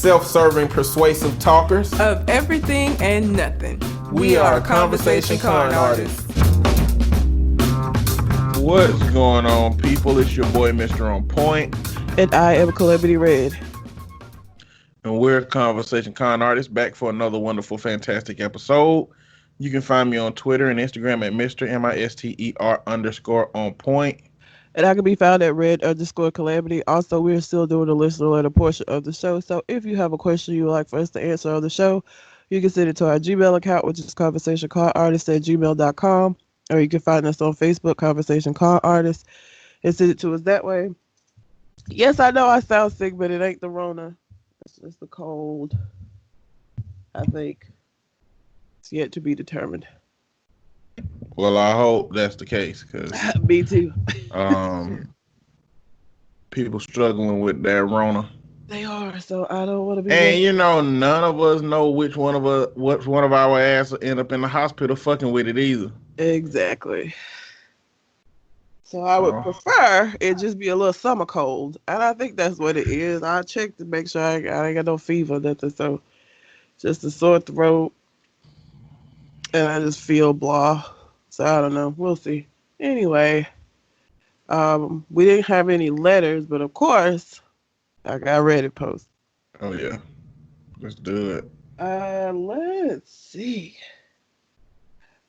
self-serving, persuasive talkers of everything and nothing. We are Conversation Con Artists. What's going on, people? It's your boy, Mr. On Point. And I am Calamity Red. And we're Conversation Con Artists, back for another wonderful, fantastic episode. You can find me on Twitter and Instagram at Mr. MISTER_on point. And I can be found at Red_Calamity. Also, we're still doing the listener letter portion of the show. So if you have a question you would like for us to answer on the show, you can send it to our Gmail account, which is conversationconartists@gmail.com. Or you can find us on Facebook, Conversation Con Artists, and send it to us that way. Yes, I know I sound sick, but it ain't the Rona. It's just the cold. I think it's yet to be determined. Well, I hope that's the case, because me too. People struggling with that Rona. They are, so I don't want to be. And you know, none of us know which one of our ass will end up in the hospital fucking with it either. Exactly. So I would prefer it just be a little summer cold, and I think that's what it is. I checked to make sure I ain't got no fever, nothing. So just a sore throat, and I just feel blah. So I don't know. We'll see. Anyway, we didn't have any letters, but of course, I got Reddit posts. Oh yeah, let's do it. Let's see.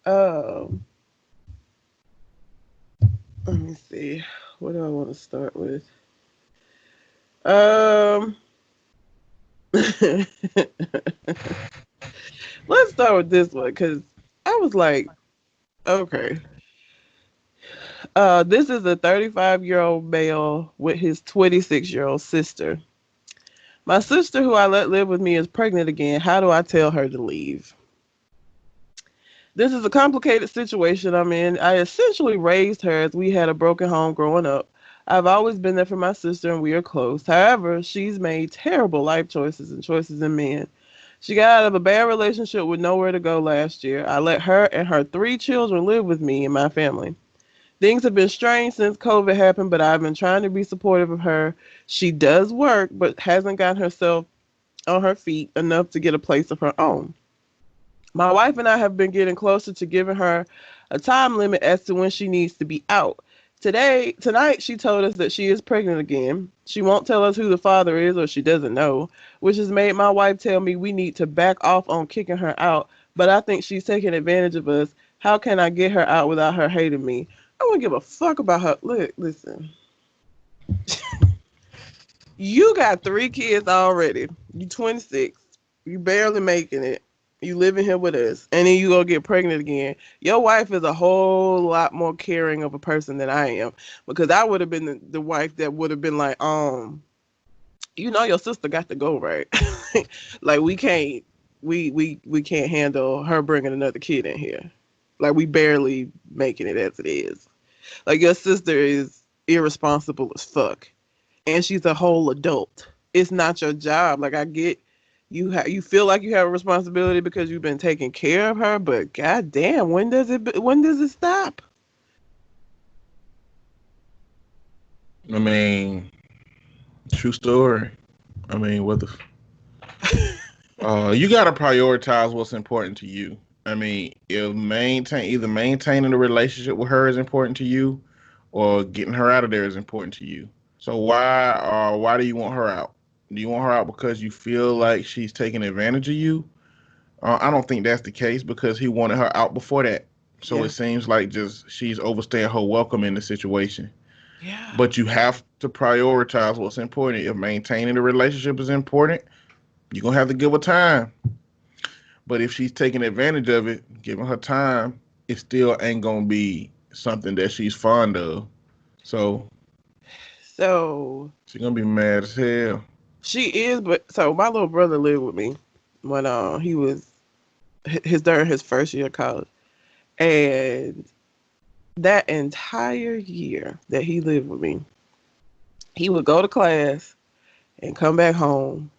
Let me see. What do I want to start with? Let's start with this one because I was like, okay. This is a 35-year-old male with his 26-year-old sister. My sister, who I let live with me, is pregnant again. How do I tell her to leave? This is a complicated situation I'm in. I essentially raised her as we had a broken home growing up. I've always been there for my sister and we are close. However, she's made terrible life choices and choices in men. She got out of a bad relationship with nowhere to go last year. I let her and her 3 children live with me and my family. Things have been strange since COVID happened, but I've been trying to be supportive of her. She does work, but hasn't gotten herself on her feet enough to get a place of her own. My wife and I have been getting closer to giving her a time limit as to when she needs to be out. Tonight, she told us that she is pregnant again. She won't tell us who the father is, or she doesn't know, which has made my wife tell me we need to back off on kicking her out, but I think she's taking advantage of us. How can I get her out without her hating me? I don't give a fuck about her. Look, listen. You got 3 kids already. You 26. You barely making it. You living here with us, and then you go get pregnant again. Your wife is a whole lot more caring of a person than I am, because I would have been the wife that would have been like, you know, your sister got to go, right? Like we can't handle her bringing another kid in here. Like we barely making it as it is. Like your sister is irresponsible as fuck, and she's a whole adult. It's not your job. Like I get. You feel like you have a responsibility because you've been taking care of her, but goddamn, when does it stop? I mean, true story. I mean, what the? You gotta prioritize what's important to you. I mean, either maintaining the relationship with her is important to you, or getting her out of there is important to you. So why do you want her out? Do you want her out because you feel like she's taking advantage of you? I don't think that's the case, because he wanted her out before that. So It seems like just she's overstaying her welcome in the situation. Yeah. But you have to prioritize what's important. If maintaining the relationship is important, you're going to have to give her time. But if she's taking advantage of it, giving her time, it still ain't going to be something that she's fond of. So she's going to be mad as hell. She is, but so my little brother lived with me when he was during his first year of college, and that entire year that he lived with me, he would go to class and come back home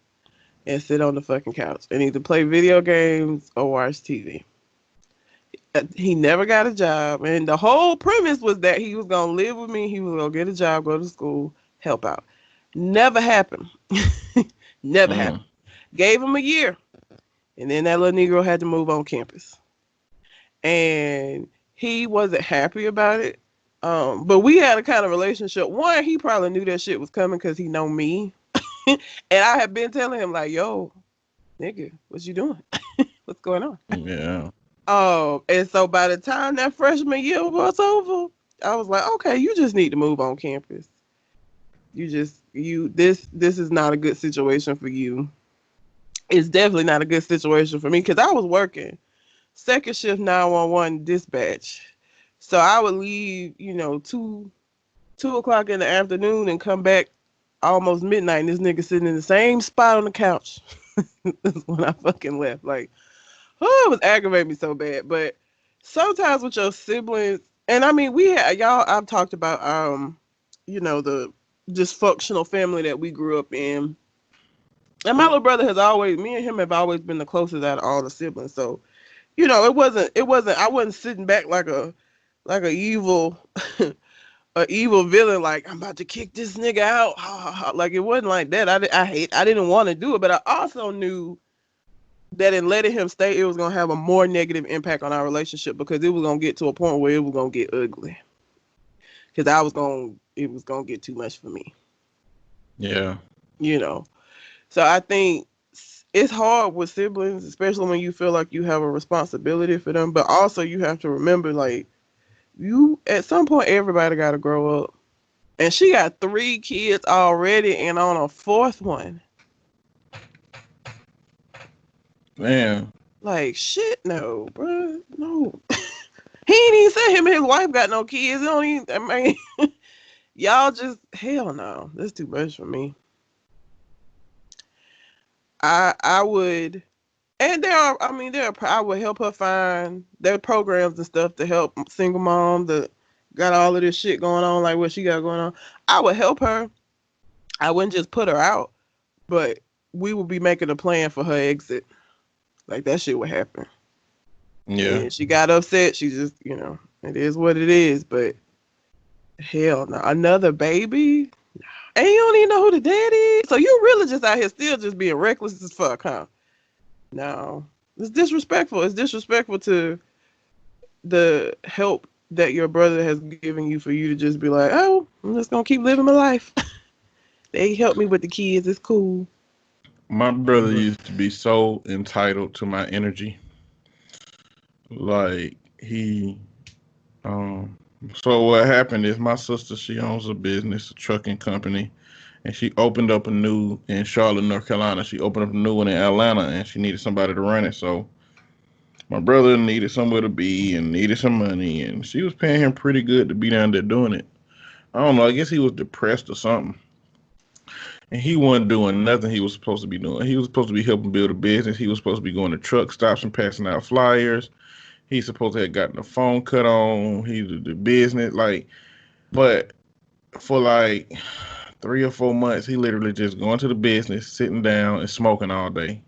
and sit on the fucking couch and either play video games or watch TV. He never got a job, and the whole premise was that he was gonna live with me, he was gonna get a job, go to school, help out. Never happened. Never happened. Gave him a year. And then that little Negro had to move on campus. And he wasn't happy about it. But we had a kind of relationship. One, he probably knew that shit was coming because he know me. And I had been telling him, like, yo, nigga, what you doing? What's going on? Yeah. And so by the time that freshman year was over, I was like, okay, you just need to move on campus. This is not a good situation for you. It's definitely not a good situation for me because I was working second shift 911 dispatch. So I would leave, 2 o'clock in the afternoon and come back almost midnight. And this nigga sitting in the same spot on the couch. That's when I fucking left. Like, it was aggravating me so bad. But sometimes with your siblings, and I mean, I've talked about, the dysfunctional family that we grew up in. And my little brother me and him have always been the closest out of all the siblings. So, I wasn't sitting back like a evil, a evil villain. Like, I'm about to kick this nigga out. Like, it wasn't like that. I didn't want to do it, but I also knew that in letting him stay, it was going to have a more negative impact on our relationship because it was going to get to a point where it was going to get ugly. Because it was going to get too much for me. Yeah. So I think it's hard with siblings, especially when you feel like you have a responsibility for them. But also you have to remember, like, at some point, everybody got to grow up. And she got 3 kids already and on a 4th one. Man. Like, shit, no, bro. No. He ain't even said him and his wife got no kids. Y'all just, hell no. That's too much for me. I would, and I would help her find, there are programs and stuff to help single moms that got all of this shit going on, like what she got going on. I would help her. I wouldn't just put her out, but we would be making a plan for her exit. Like, that shit would happen. Yeah. And she got upset. She just, it is what it is, but hell no. Another baby? And you don't even know who the daddy is? So you really just out here still just being reckless as fuck, huh? No. It's disrespectful. It's disrespectful to the help that your brother has given you for you to just be like, oh, I'm just going to keep living my life. They helped me with the kids. It's cool. My brother used to be so entitled to my energy. Like, so what happened is my sister, she owns a business, a trucking company, and she opened up a new in Charlotte, North Carolina. She opened up a new one in Atlanta, and she needed somebody to run it. So my brother needed somewhere to be and needed some money, and she was paying him pretty good to be down there doing it. I don't know. I guess he was depressed or something. And he wasn't doing nothing he was supposed to be doing. He was supposed to be helping build a business. He was supposed to be going to truck stops and passing out flyers. He's supposed to have gotten the phone cut on. He did the business, but for like 3 or 4 months, he literally just going to the business, sitting down and smoking all day.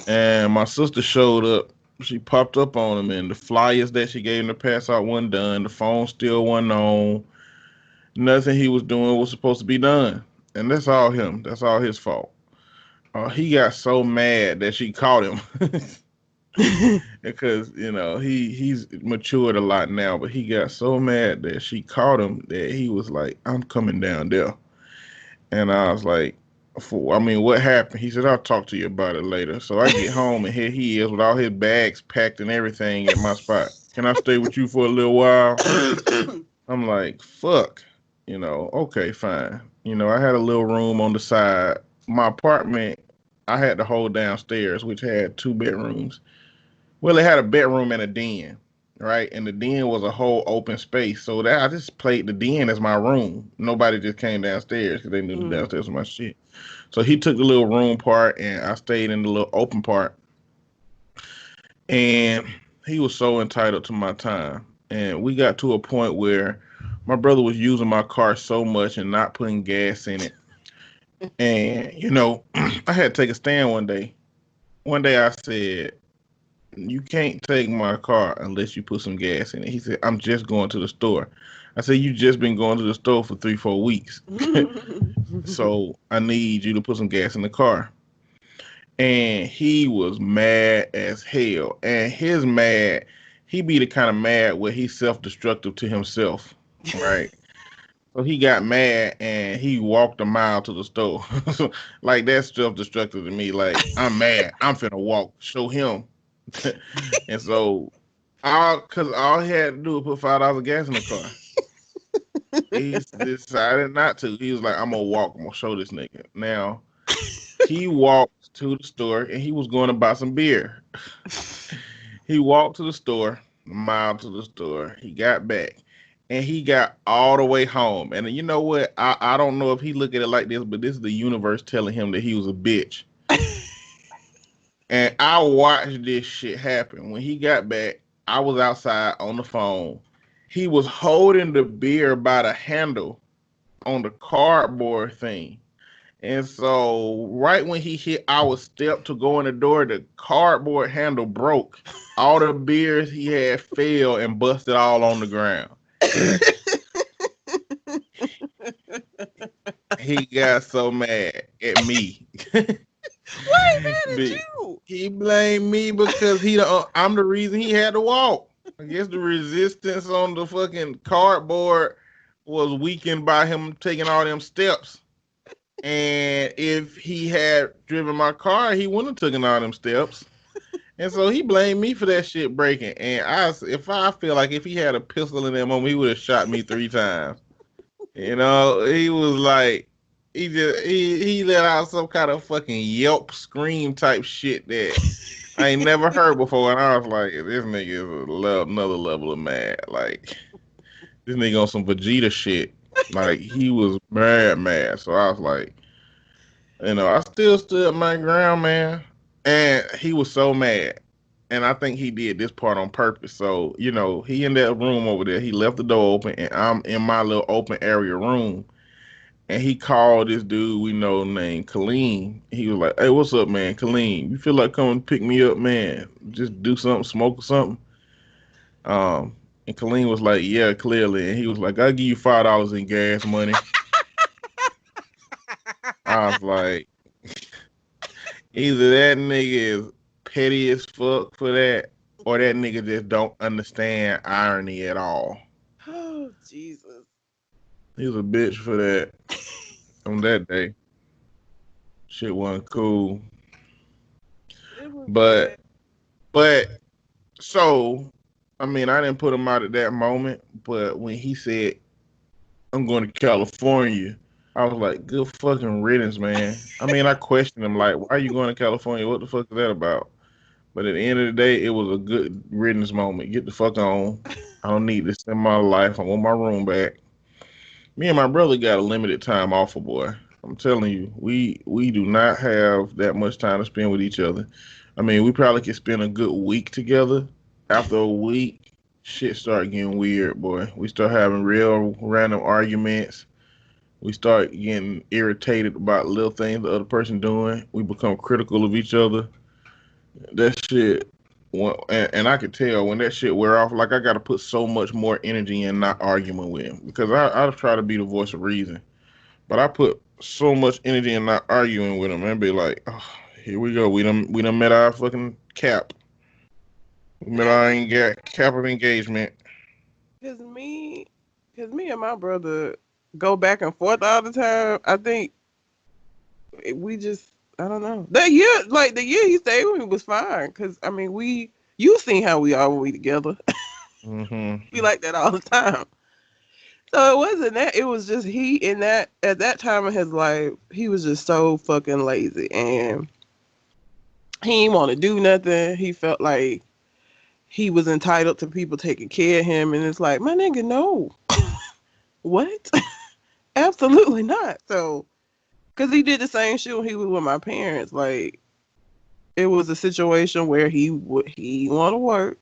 And my sister showed up. She popped up on him, and the flyers that she gave him to pass out wasn't done. The phone still wasn't on. Nothing he was doing was supposed to be done. And that's all him. That's all his fault. He got so mad that she caught him. Because he's matured a lot now, but he got so mad that she caught him that he was like, I'm coming down there. And I was like, what happened? He said, I'll talk to you about it later. So I get home and here he is with all his bags packed and everything at my spot. Can I stay with you for a little while? I'm like, fuck. Okay, fine. I had a little room on the side. My apartment, I had to hold downstairs, which had 2 bedrooms. Well, it had a bedroom and a den, right? And the den was a whole open space. So that I just played the den as my room. Nobody just came downstairs because they knew the downstairs was my shit. So he took the little room part and I stayed in the little open part. And he was so entitled to my time. And we got to a point where my brother was using my car so much and not putting gas in it. And, I had to take a stand one day. One day I said, you can't take my car unless you put some gas in it. He said, I'm just going to the store. I said, you just been going to the store for 3-4 weeks. So I need you to put some gas in the car. and he was mad as hell. And his mad, he be the kind of mad where he's self-destructive to himself, right? So he got mad and he walked a mile to the store. Like that's self-destructive to me. Like I'm mad, I'm finna walk, show him. And so, all he had to do was put $5 of gas in the car. He decided not to. He was like, I'm gonna walk. I'm gonna show this nigga. Now he walked to the store and he was going to buy some beer. He walked to the store, a mile to the store. He got back and he got all the way home. And you know what? I don't know if he look at it like this, but this is the universe telling him that he was a bitch. And I watched this shit happen. When he got back, I was outside on the phone. He was holding the beer by the handle on the cardboard thing. And so right when he hit our step to go in the door, the cardboard handle broke. All the beers he had fell and busted all on the ground. He got so mad at me. Why he mad at you? He blamed me because I'm the reason he had to walk. I guess the resistance on the fucking cardboard was weakened by him taking all them steps. And if he had driven my car, he wouldn't have taken all them steps. And so he blamed me for that shit breaking. And I feel like if he had a pistol in that moment, he would have shot me 3 times. You know, he was like, he let out some kind of fucking yelp scream type shit that I ain't never heard before. And I was like, this nigga is another level of mad. Like, this nigga on some Vegeta shit. Like, he was mad. So I was like, I still stood my ground, man. And he was so mad. And I think he did this part on purpose. So, he in that room over there. He left the door open, and I'm in my little open area room. And he called this dude we know named Kaleem. He was like, hey, what's up, man? Kaleem, you feel like coming pick me up, man? Just do something, smoke or something? And Kaleem was like, yeah, clearly. And he was like, I'll give you $5 in gas money. I was like, either that nigga is petty as fuck for that, or that nigga just don't understand irony at all. Oh, Jesus. He was a bitch for that on that day. Shit wasn't cool. But so, I mean, I didn't put him out at that moment, but when he said, I'm going to California, I was like, good fucking riddance, man. I mean, I questioned him, like, why are you going to California? What the fuck is that about? But at the end of the day, it was a good riddance moment. Get the fuck on. I don't need this in my life. I want my room back. Me and my brother got a limited time offer, boy. I'm telling you, we do not have that much time to spend with each other. I mean, we probably could spend a good week together. After a week, shit start getting weird, boy. We start having real random arguments. We start getting irritated about little things the other person doing. We become critical of each other. That shit, and I could tell when that shit wear off, like I got to put so much more energy in not arguing with him, because I try to be the voice of reason, but I put so much energy in not arguing with him and be like, oh, here we go. We done met our fucking cap. We met our cap of engagement. Cause me and my brother go back and forth all the time. I think we just, I don't know. The year he stayed with me was fine. Cause I mean, you seen how we are when we together. Mm-hmm. We like that all the time. So it wasn't that. It was just at that time in his life, he was just so fucking lazy, and he didn't want to do nothing. He felt like he was entitled to people taking care of him, and it's like, my nigga, no. What? Absolutely not. So, because he did the same shit when he was with my parents. Like, it was a situation where he want to work.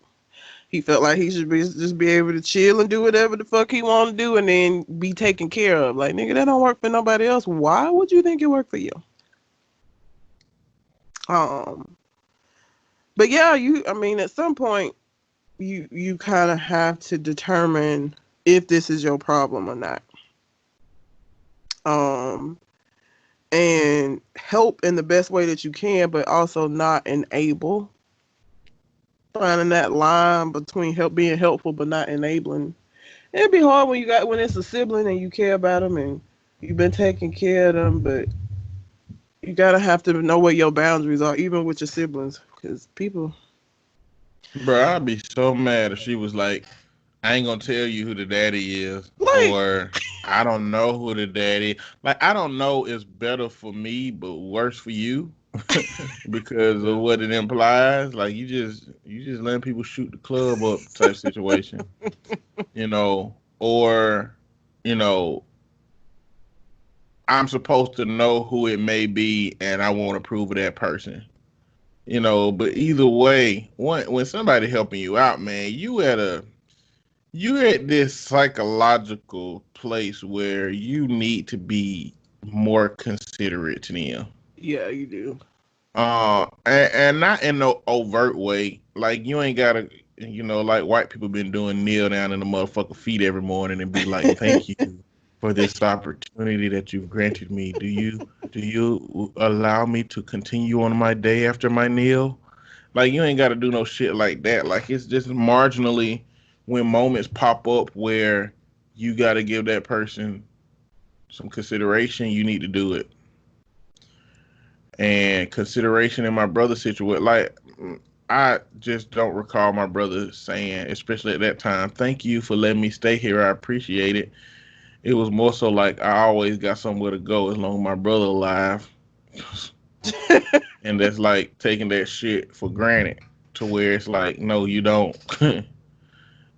He felt like he should just be able to chill and do whatever the fuck he want to do, and then be taken care of. Like, nigga, that don't work for nobody else. Why would you think it worked for you? But yeah, at some point, you kind of have to determine if this is your problem or not. and help in the best way that you can, but also not enable. Finding that line between being helpful but not enabling. It'd be hard when it's a sibling and you care about them and you've been taking care of them, but you gotta have to know what your boundaries are, even with your siblings, because people. Bro, I'd be so mad if she was like, I ain't gonna tell you who the daddy is, Like, or I don't know who the daddy. Like, I don't know is better for me, but worse for you because of what it implies. Like, you just letting people shoot the club up type situation, or you know, I'm supposed to know who it may be, and I won't approve of that person. But either way, when somebody helping you out, man, you're at this psychological place where you need to be more considerate to them. yeah, you do. And not in no overt way. Like you ain't gotta, like white people been doing, kneel down in the motherfucker feet every morning and be like, "Thank you for this opportunity that you've granted me. Do you allow me to continue on my day after my kneel?" Like you ain't got to do no shit like that. Like it's just marginally when moments pop up where you got to give that person some consideration, you need to do it. And consideration in my brother's situation, like I just don't recall my brother saying, especially at that time, "Thank you for letting me stay here. I appreciate it." It was more so like I always got somewhere to go as long as my brother alive. And that's like taking that shit for granted to where it's like, no, you don't.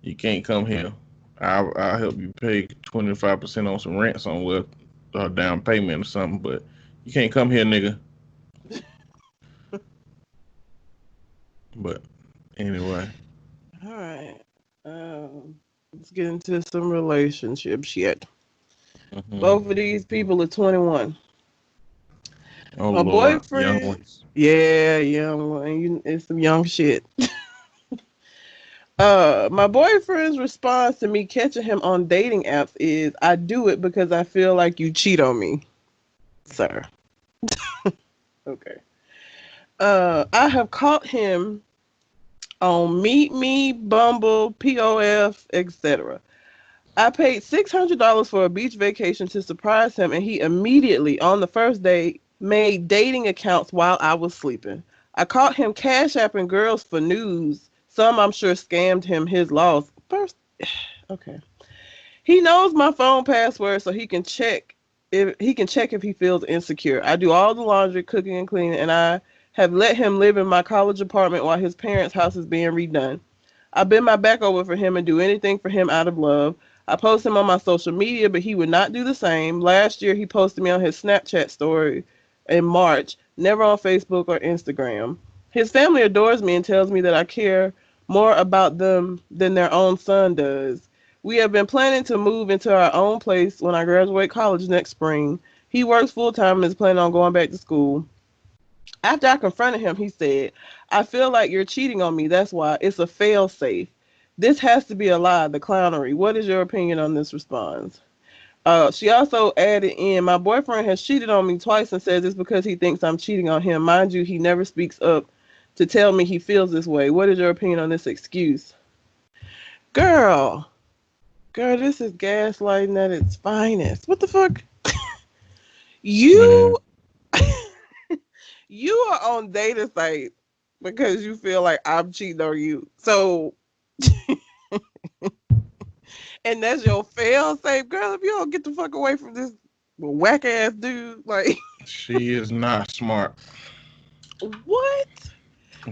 You can't come here. I'll help you pay 25% on some rent somewhere, or down payment or something, but you can't come here, nigga. But anyway. All right. Let's get into some relationship shit. Mhm. Both of these people are 21. Oh My Lord, young boyfriend, ones. yeah, young one. It's some young shit. My boyfriend's response to me catching him on dating apps is, "I do it because I feel like you cheat on me, sir." Okay. I have caught him on Meet Me, Bumble, POF, etc. I paid $600 for a beach vacation to surprise him, and he immediately, on the first day, made dating accounts while I was sleeping. I caught him cash apping girls for news. Some I'm sure scammed him his loss. First, okay. He knows my phone password so he can check if he feels insecure. I do all the laundry, cooking, and cleaning, and I have let him live in my college apartment while his parents' house is being redone. I bend my back over for him and do anything for him out of love. I post him on my social media, but he would not do the same. Last year, he posted me on his Snapchat story in March, never on Facebook or Instagram. His family adores me and tells me that I care more about them than their own son does. We have been planning to move into our own place when I graduate college next spring. He works full time and is planning on going back to school. After I confronted him, he said, "I feel like you're cheating on me. That's why. It's a fail safe. This has to be a lie, the clownery. What is your opinion on this response?" She also added in, "My boyfriend has cheated on me twice and says it's because he thinks I'm cheating on him. Mind you, he never speaks up to tell me he feels this way. What is your opinion on this excuse?" Girl, girl, this is gaslighting at its finest. What the fuck? Man. You you are on data sites because you feel like I'm cheating on you. So, and that's your fail safe, girl. If you don't get the fuck away from this whack ass dude, like, She is not smart. what?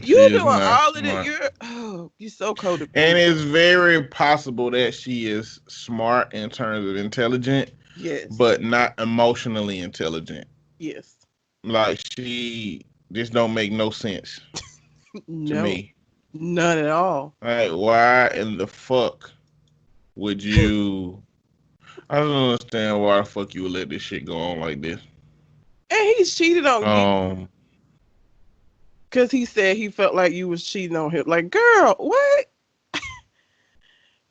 She You is doing not all of that? smart. You're so And codependent. it's very possible that she is smart in terms of intelligent, Yes, but not emotionally intelligent. yes, Like she just don't make no sense to no, me. none at all. Like why in the fuck would you? I don't understand why the fuck you would let this shit go on like this. And he's cheated on you Um, because he said he felt like you was cheating on him. Like, girl, what?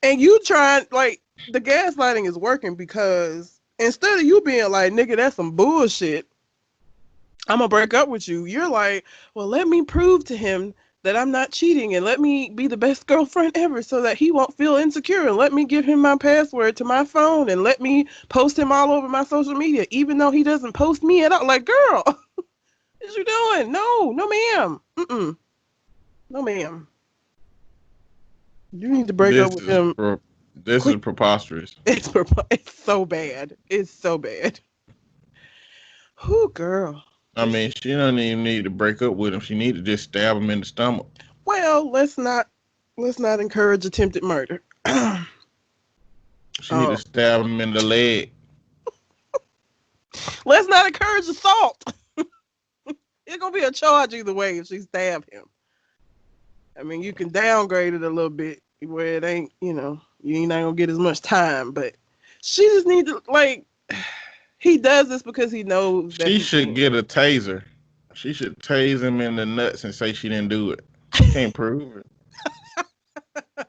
And you trying, like, the gaslighting is working because instead of you being like, "Nigga, that's some bullshit," I'm gonna break up with you. You're like, well, let me prove to him that I'm not cheating and let me be the best girlfriend ever so that he won't feel insecure and let me give him my password to my phone and let me post him all over my social media, even though he doesn't post me at all. Like, girl, what you doing? No, no, ma'am. Mm-mm. No, ma'am. You need to break up This with is him this is quick. preposterous. It's so bad. It's so bad. Who, girl? I mean, she don't even need to break up with him. She need to just stab him in the stomach. Well, let's not encourage attempted murder. She need to stab him in the leg. Let's not encourage assault. It's gonna be a charge either way if she stab him. I mean, you can downgrade it a little bit where it ain't, you ain't not gonna get as much time, but she just need to he does this because he knows that She he should can. get a taser. She should tase him in the nuts and say she didn't do it. She can't prove it.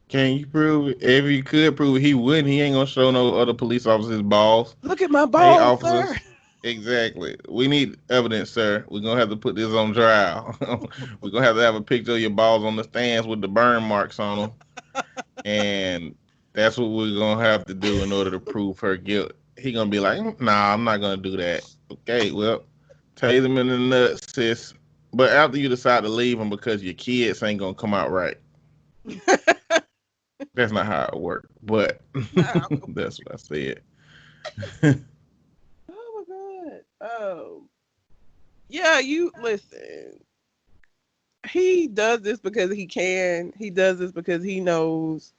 Can you prove it? If you could prove it, he wouldn't. He ain't gonna show no other police officers balls. Look at my Hey, balls, sir. officers. Exactly. We need evidence, sir. We're gonna have to put this on trial. We're gonna have a picture of your balls on the stands with the burn marks on them, and that's what we're gonna have to do in order to prove her guilt. He gonna be like, "Nah, I'm not gonna do that." Okay, well, tase him in the nuts, sis. But after you decide to leave him because your kids ain't gonna come out right, that's not how it works. But that's what I said. Oh my god. Oh. Yeah, you listen. He does this because he can. He does this because he knows.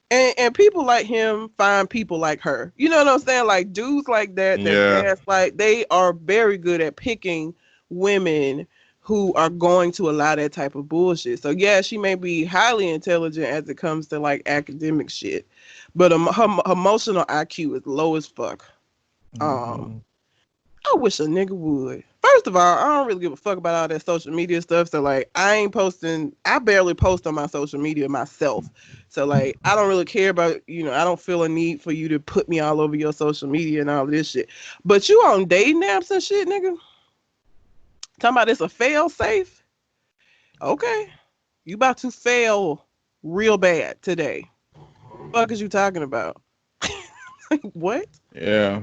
And people like him find people like her. You know what I'm saying? Like dudes like that Yeah. gaslight, they are very good at picking women who are going to allow that type of bullshit. So yeah, she may be highly intelligent as it comes to like academic shit, but her emotional IQ is low as fuck. Mm-hmm. I wish a nigga would. First of all, I don't really give a fuck about all that social media stuff. So like I barely post on my social media myself. So like I don't really care about, I don't feel a need for you to put me all over your social media and all this shit. But you on dating apps and shit, nigga? Talking about it's a fail safe? Okay. You about to fail real bad today. What is you talking about? What? Yeah.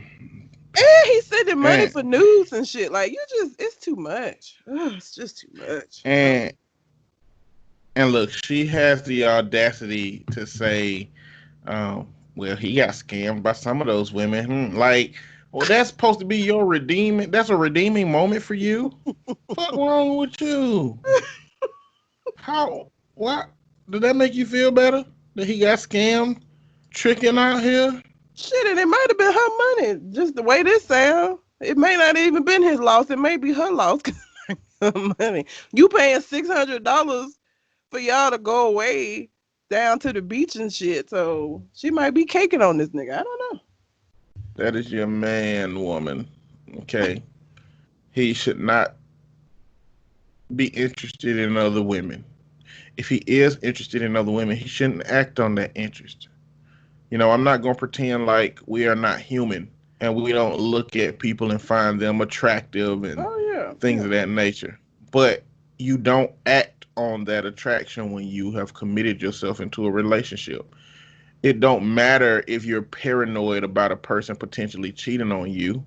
And he's sending money And for news and shit. Like it's too much. Ugh, it's just too much. and and look, she has the audacity to say, well, he got scammed by some of those women. Like, well, that's supposed to be your redeeming. That's a redeeming moment for you. Fuck wrong with you? How? What? Did that make you feel better that he got scammed, tricking out here? Shit, and it might have been her money. Just the way this sound, it may not even been his loss. It may be her loss. Her money. You paying $600 for y'all to go away down to the beach and shit. So she might be caking on this nigga. I don't know. That is your man, woman. Okay, he should not be interested in other women. If he is interested in other women, he shouldn't act on that interest. I'm not going to pretend like we are not human and we don't look at people and find them attractive and Oh yeah, things yeah. of that nature. But you don't act on that attraction when you have committed yourself into a relationship. It don't matter if you're paranoid about a person potentially cheating on you.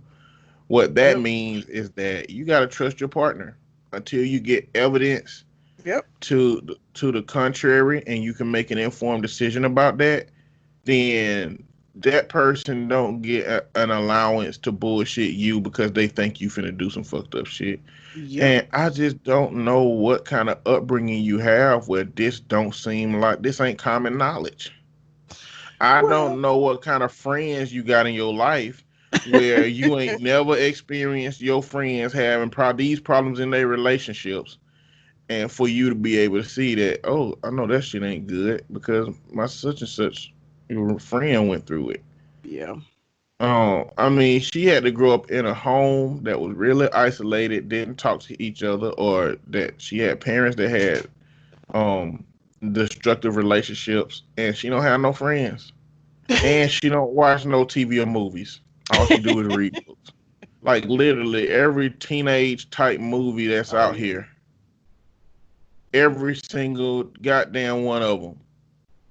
What that Yep. means is that you got to trust your partner until you get evidence Yep. to the contrary and you can make an informed decision about that. Then that person don't get an allowance to bullshit you because they think you finna do some fucked up shit. Yep. And I just don't know what kind of upbringing you have where this don't seem like this ain't common knowledge. I Well, don't know what kind of friends you got in your life where you ain't never experienced your friends having these problems in their relationships, and for you to be able to see that, oh, I know that shit ain't good because my such and such your friend went through it. yeah. I mean, she had to grow up in a home that was really isolated, didn't talk to each other, or that she had parents that had um destructive relationships, and she don't have no friends, and she don't watch no TV or movies. All she do is read books. like literally every teenage type movie that's out here. Every single goddamn one of them.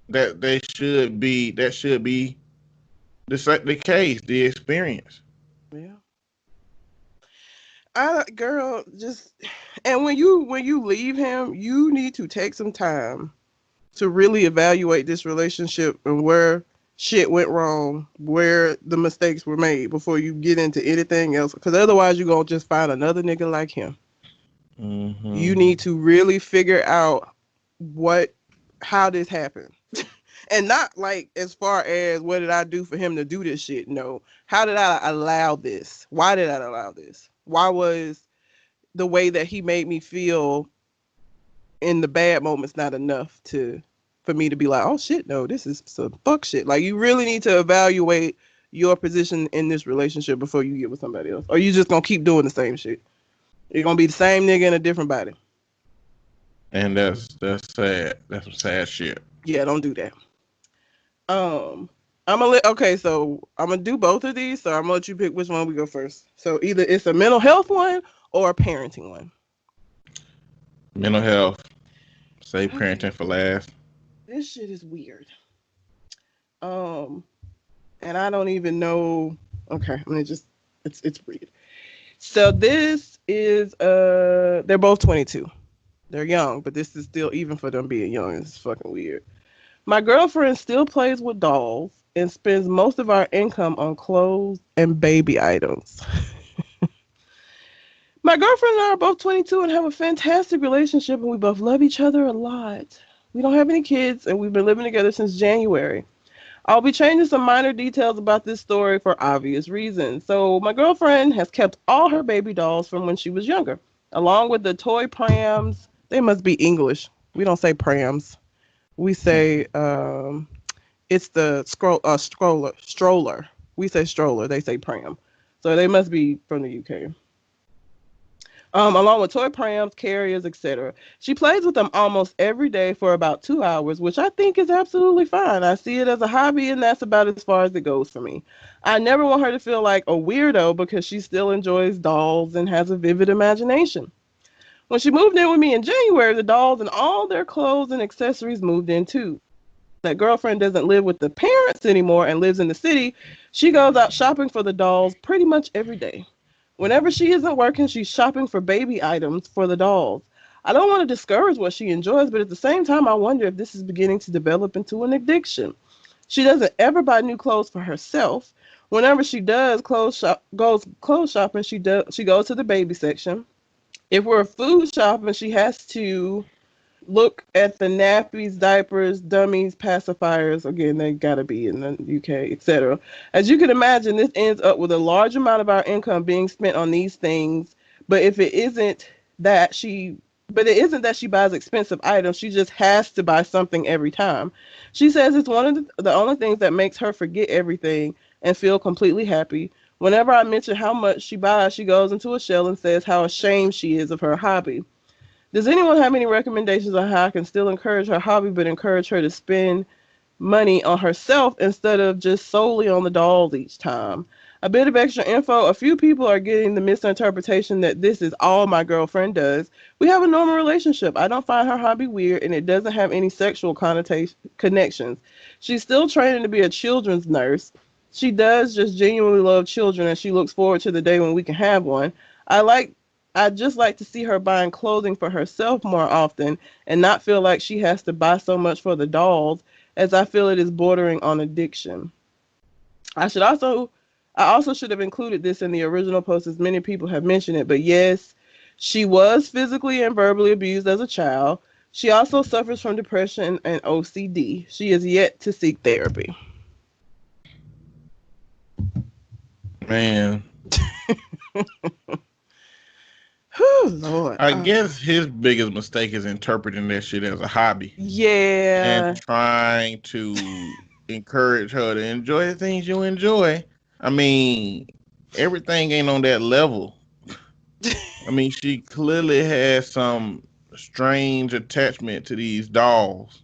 That should be the case, the experience. Yeah. Girl, just and when you leave him, you need to take some time to really evaluate this relationship and where shit went wrong, where the mistakes were made before you get into anything else. Because otherwise, you're going to just find another nigga like him. Mm-hmm. You need to really figure out how this happened. And not like as far as what did I do for him to do this shit. No. How did I allow this? Why did I allow this? Why was the way that he made me feel in the bad moments not enough for me to be like, oh shit, no, this is some fuck shit. Like, you really need to evaluate your position in this relationship before you get with somebody else. Or you just gonna keep doing the same shit. You're gonna be the same nigga in a different body. And that's sad. That's some sad shit. Yeah, don't do that. So I'm gonna do both of these. So I'm gonna let you pick which one we go first. So either it's a mental health one or a parenting one. Mental health. Save parenting for last. This shit is weird. And I don't even know. Okay, let me just. It's weird. So this is they're both 22. They're young, but this is still, even for them being young, it's fucking weird. My girlfriend still plays with dolls and spends most of our income on clothes and baby items. My girlfriend and I are both 22 and have a fantastic relationship, and we both love each other a lot. We don't have any kids, and we've been living together since January. I'll be changing some minor details about this story for obvious reasons. So my girlfriend has kept all her baby dolls from when she was younger, along with the toy prams. They must be English. We don't say prams. We say it's the stroller. We say stroller. They say pram. So they must be from the UK. Along with toy prams, carriers, etc. She plays with them almost every day for about 2 hours, which I think is absolutely fine. I see it as a hobby, and that's about as far as it goes for me. I never want her to feel like a weirdo because she still enjoys dolls and has a vivid imagination. When she moved in with me in January, the dolls and all their clothes and accessories moved in too. That girlfriend doesn't live with the parents anymore and lives in the city. She goes out shopping for the dolls pretty much every day. Whenever she isn't working, she's shopping for baby items for the dolls. I don't want to discourage what she enjoys, but at the same time, I wonder if this is beginning to develop into an addiction. She doesn't ever buy new clothes for herself. Whenever she does goes clothes shopping, she goes to the baby section. If we're food shopping, she has to look at the nappies, diapers, dummies, pacifiers. Again, they gotta be in the UK, etc. As you can imagine, this ends up with a large amount of our income being spent on these things. But it isn't that she buys expensive items. She just has to buy something every time. She says it's one of the only things that makes her forget everything and feel completely happy. Whenever I mention how much she buys, she goes into a shell and says how ashamed she is of her hobby. Does anyone have any recommendations on how I can still encourage her hobby, but encourage her to spend money on herself instead of just solely on the dolls each time? A bit of extra info. A few people are getting the misinterpretation that this is all my girlfriend does. We have a normal relationship. I don't find her hobby weird, and it doesn't have any sexual connections. She's still training to be a children's nurse. She does just genuinely love children, and she looks forward to the day when we can have one. I'd just like to see her buying clothing for herself more often and not feel like she has to buy so much for the dolls, as I feel it is bordering on addiction. I also should have included this in the original post, as many people have mentioned it, but yes, she was physically and verbally abused as a child. She also suffers from depression and OCD. She is yet to seek therapy. Man. Oh, Lord. I guess his biggest mistake is interpreting that shit as a hobby. Yeah. And trying to encourage her to enjoy the things you enjoy. I mean, everything ain't on that level. I mean, she clearly has some strange attachment to these dolls.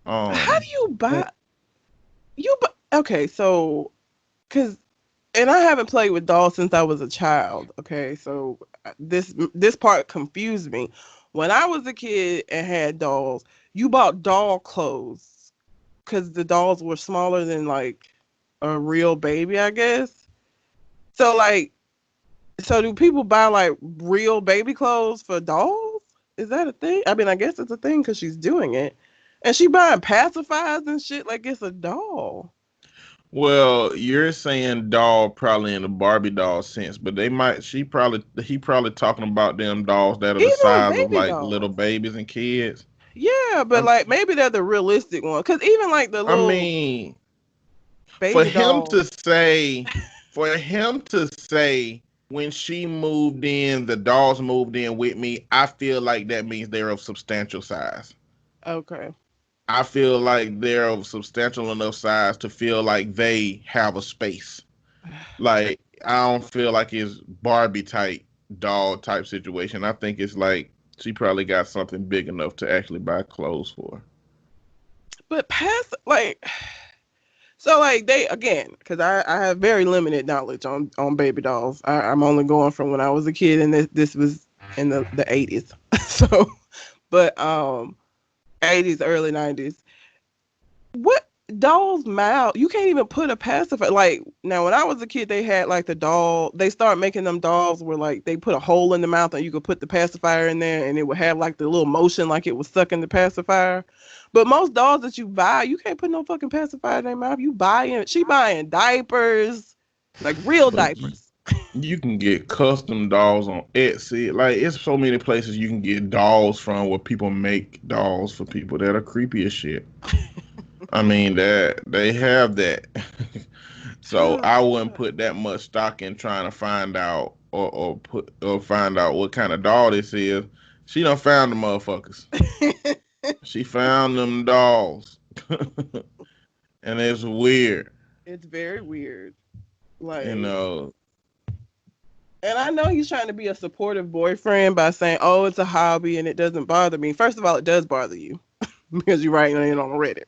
How do you buy? Okay, so, because and I haven't played with dolls since I was a child. Okay, so this part confused me. When I was a kid and had dolls, you bought doll clothes because the dolls were smaller than like a real baby, I guess. So like, so do people buy like real baby clothes for dolls? Is that a thing? I mean, I guess it's a thing because she's doing it, and she buying pacifiers and shit like it's a doll. Well, you're saying doll probably in the Barbie doll sense, but he probably talking about them dolls that are the Even like size of baby like little dolls. babies and kids. Yeah, but I, like maybe they're the realistic one. Cause even like the I little mean, for baby him dolls. to say, for him to say when she moved in, the dolls moved in with me, I feel like that means they're of substantial size. Okay. I feel like they're of substantial enough size to feel like they have a space. Like I don't feel like it's Barbie type doll type situation. I think it's like she probably got something big enough to actually buy clothes for. But past like so like they again, because I have very limited knowledge on baby dolls. I'm only going from when I was a kid and this was in the 80s. So but 80s, early 90s. What dolls mouth? You can't even put a pacifier. Like now, when I was a kid, they had like the doll. They started making them dolls where like they put a hole in the mouth and you could put the pacifier in there, and it would have like the little motion like it was sucking the pacifier. But most dolls that you buy, you can't put no fucking pacifier in their mouth. She buying diapers, like real Look, diapers. you can get custom dolls on Etsy. Like it's so many places you can get dolls from where people make dolls for people that are creepy as shit. I mean that they have that. So I wouldn't put that much stock in trying to find out or find out what kind of doll this is. She done found the motherfuckers. She found them dolls. And it's weird, It's very weird. you Like, know. and I know he's trying to be a supportive boyfriend by saying, "Oh, it's a hobby and it doesn't bother me." First of all, it does bother you because you're writing it on Reddit.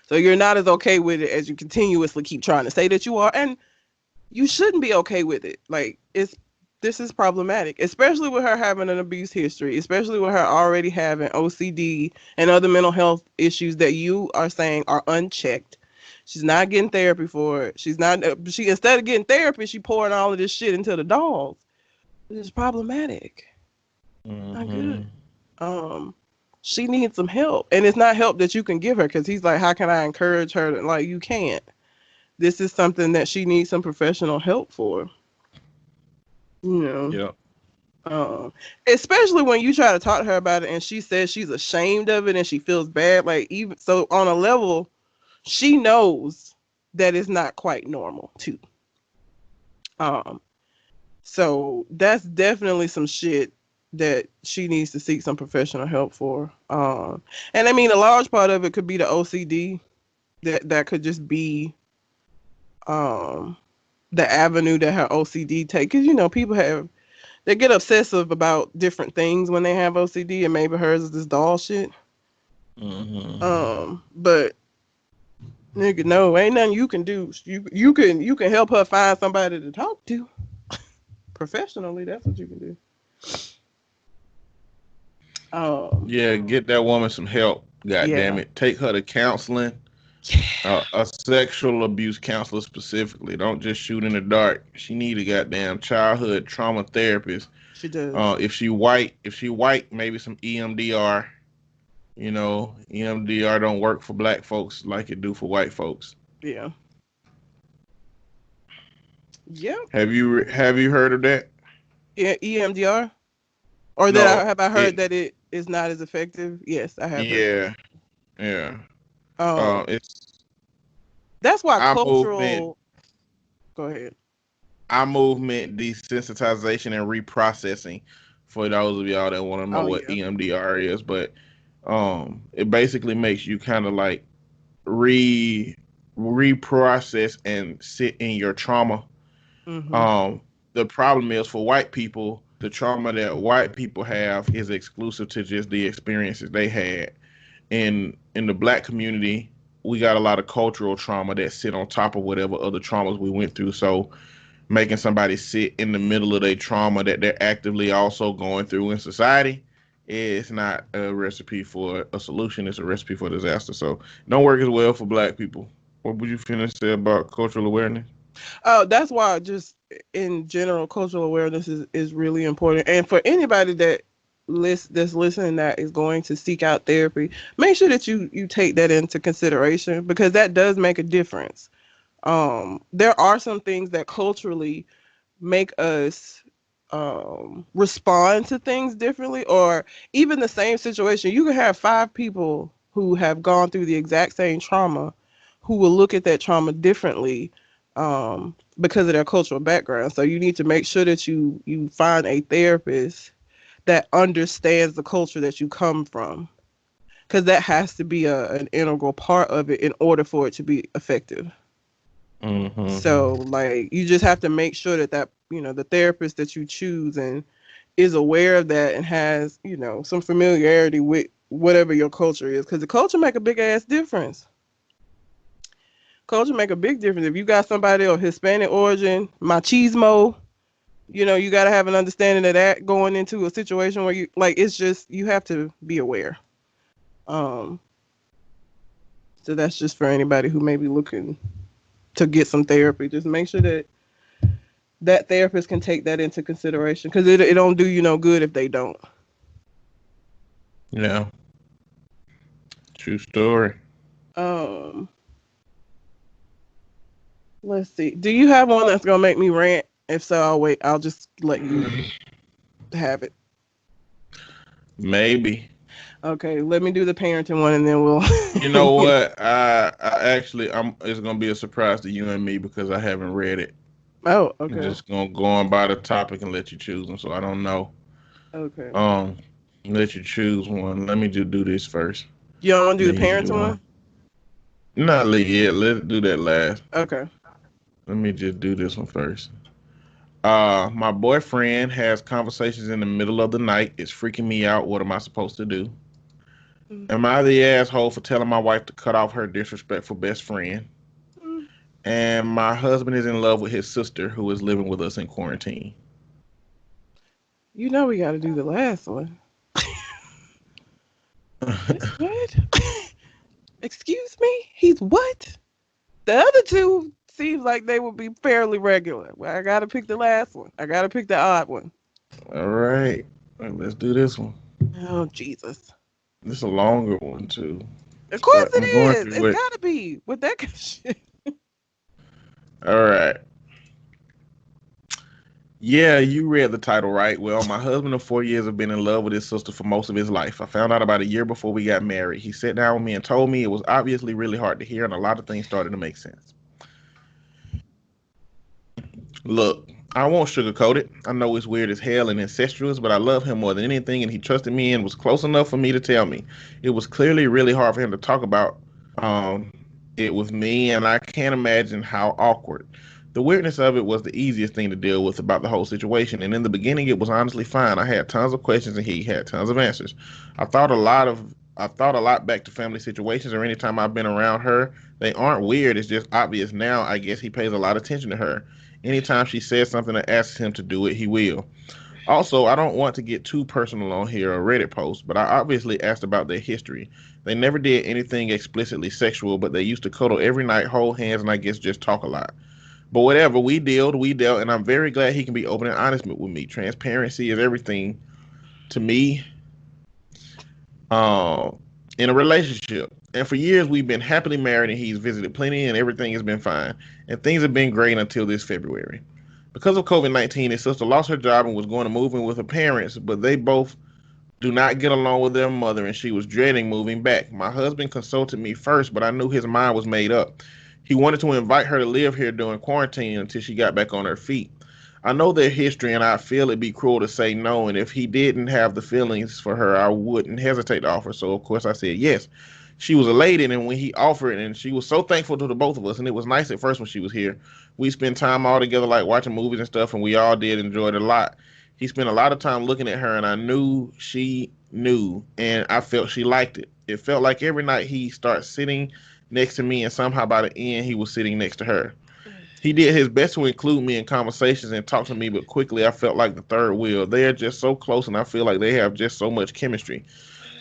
So you're not as okay with it as you continuously keep trying to say that you are, and you shouldn't be okay with it. Like this is problematic, especially with her having an abuse history, especially with her already having OCD and other mental health issues that you are saying are unchecked. She's not getting therapy for it. She instead of getting therapy, she pouring all of this shit into the dolls. It's problematic. Not Hmm. good. She needs some help, and it's not help that you can give her because he's like, how can I encourage her to, like, you can't. This is something that she needs some professional help for, you know. Yeah. Especially when you try to talk to her about it and she says she's ashamed of it and she feels bad. Like, even so, on a level, she knows that it's not quite normal too. Um, so that's definitely some shit that she needs to seek some professional help for. And I mean, a large part of it could be the OCD. That could just be um the avenue that her OCD take. Because people they get obsessive about different things when they have OCD, and maybe hers is this doll shit. Hmm. But nigga, no, ain't nothing you can do. You can help her find somebody to talk to professionally. That's what you can do. Yeah, get that woman some help. God damn Yeah. it. Take her to counseling. A sexual abuse counselor specifically. Don't just shoot in the dark. She need a goddamn childhood trauma therapist. She does. If she white, maybe some EMDR. EMDR don't work for black folks like it do for white folks. Yeah. Yep. Have you heard of that? Yeah, EMDR. Or that No, have I heard it that it is not as effective? Yes, I have heard that. yeah, yeah. Um, It's that's why eye movement, cultural. Go ahead. eye movement desensitization and reprocessing. For those of y'all that want to know Oh what yeah. EMDR is, but it basically makes you kind of like re reprocess and sit in your trauma. Mhm. Um, the problem is for white people, the trauma that white people have is exclusive to just the experiences they had. In the black community, we got a lot of cultural trauma that sit on top of whatever other traumas we went through. So making somebody sit in the middle of their trauma that they're actively also going through in society, it's not a recipe for a solution. It's a recipe for disaster. So don't work as well for Black people. What would you finish say about cultural awareness? Oh, that's why just in general, cultural awareness is really important. And for anybody that's listening that is going to seek out therapy, make sure that you take that into consideration because that does make a difference. There are some things that culturally make us respond to things differently, or even the same situation. You can have five people who have gone through the exact same trauma who will look at that trauma differently because of their cultural background. So you need to make sure that you find a therapist that understands the culture that you come from, because that has to be an integral part of it in order for it to be effective. Mm-hmm. So like you just have to make sure that the therapist that you choose and is aware of that and has some familiarity with whatever your culture is, because the culture make a big ass difference. Culture make a big difference. If you got somebody of Hispanic origin, machismo, you got to have an understanding of that going into a situation where you like it's just you have to be aware. Um, so that's just for anybody who may be looking to get some therapy. Just make sure that therapist can take that into consideration because it don't do you no good if they don't. Yeah, true story. Um, let's see. Do you have one that's gonna make me rant? If so, I'll wait. I'll just let you have it. Maybe. Okay, let me do the parenting one and then we'll. You know what? I actually, I'm. It's gonna be a surprise to you and me because I haven't read it. Oh, I'm okay. just gonna go on by the topic and let you choose them. So I don't know. Okay. Um, let you choose one. Let me just do this first. You don't want to do Then the you can do parenting one. one? Not yet. Let's do that last. Okay. Let me just do this one first. My boyfriend has conversations in the middle of the night. It's freaking me out. What am I supposed to do? Am I the asshole for telling my wife to cut off her disrespectful best friend? Mm. And my husband is in love with his sister who is living with us in quarantine. You know we got to do the last one. What? Excuse me? He's what? The other two seems like they would be fairly regular. Well, I got to pick the last one. I got to pick the odd one. All right. Let's do this one. Oh, Jesus. This is a longer one too. Of course But it I'm going is. through It's it. got to be with that kind of shit. All right. Yeah, you read the title right. Well, my husband of 4 years have been in love with his sister for most of his life. I found out about a year before we got married. He sat down with me and told me it was obviously really hard to hear, and a lot of things started to make sense. Look, I won't sugarcoat it. I know it's weird as hell and incestuous, but I love him more than anything, and he trusted me and was close enough for me to tell me. It was clearly really hard for him to talk about um, it with me, and I can't imagine how awkward. The weirdness of it was the easiest thing to deal with about the whole situation, and in the beginning, it was honestly fine. I had tons of questions, and he had tons of answers. I thought a lot back to family situations, or anytime I've been around her. They aren't weird. It's just obvious now. I guess he pays a lot of attention to her. Anytime she says something that asks him to do it, he will. Also, I don't want to get too personal on here or Reddit posts, but I obviously asked about their history. They never did anything explicitly sexual, but they used to cuddle every night, hold hands, and I guess just talk a lot. But whatever, we dealt, and I'm very glad he can be open and honest with me. Transparency is everything to me um, in a relationship. And for years, we've been happily married, and he's visited plenty, and everything has been fine. And things have been great until this February. Because of COVID-19, his sister lost her job and was going to move in with her parents, but they both do not get along with their mother, and she was dreading moving back. My husband consulted me first, but I knew his mind was made up. He wanted to invite her to live here during quarantine until she got back on her feet. I know their history, and I feel it'd be cruel to say no, and if he didn't have the feelings for her, I wouldn't hesitate to offer. So, of course, I said yes. She was elated, and when he offered, and she was so thankful to the both of us, and it was nice at first when she was here. We spent time all together, like watching movies and stuff, and we all did enjoy it a lot. He spent a lot of time looking at her, and I knew she knew, and I felt she liked it. It felt like every night he started sitting next to me, and somehow by the end, he was sitting next to her. He did his best to include me in conversations and talk to me, but quickly I felt like the third wheel. They are just so close, and I feel like they have just so much chemistry.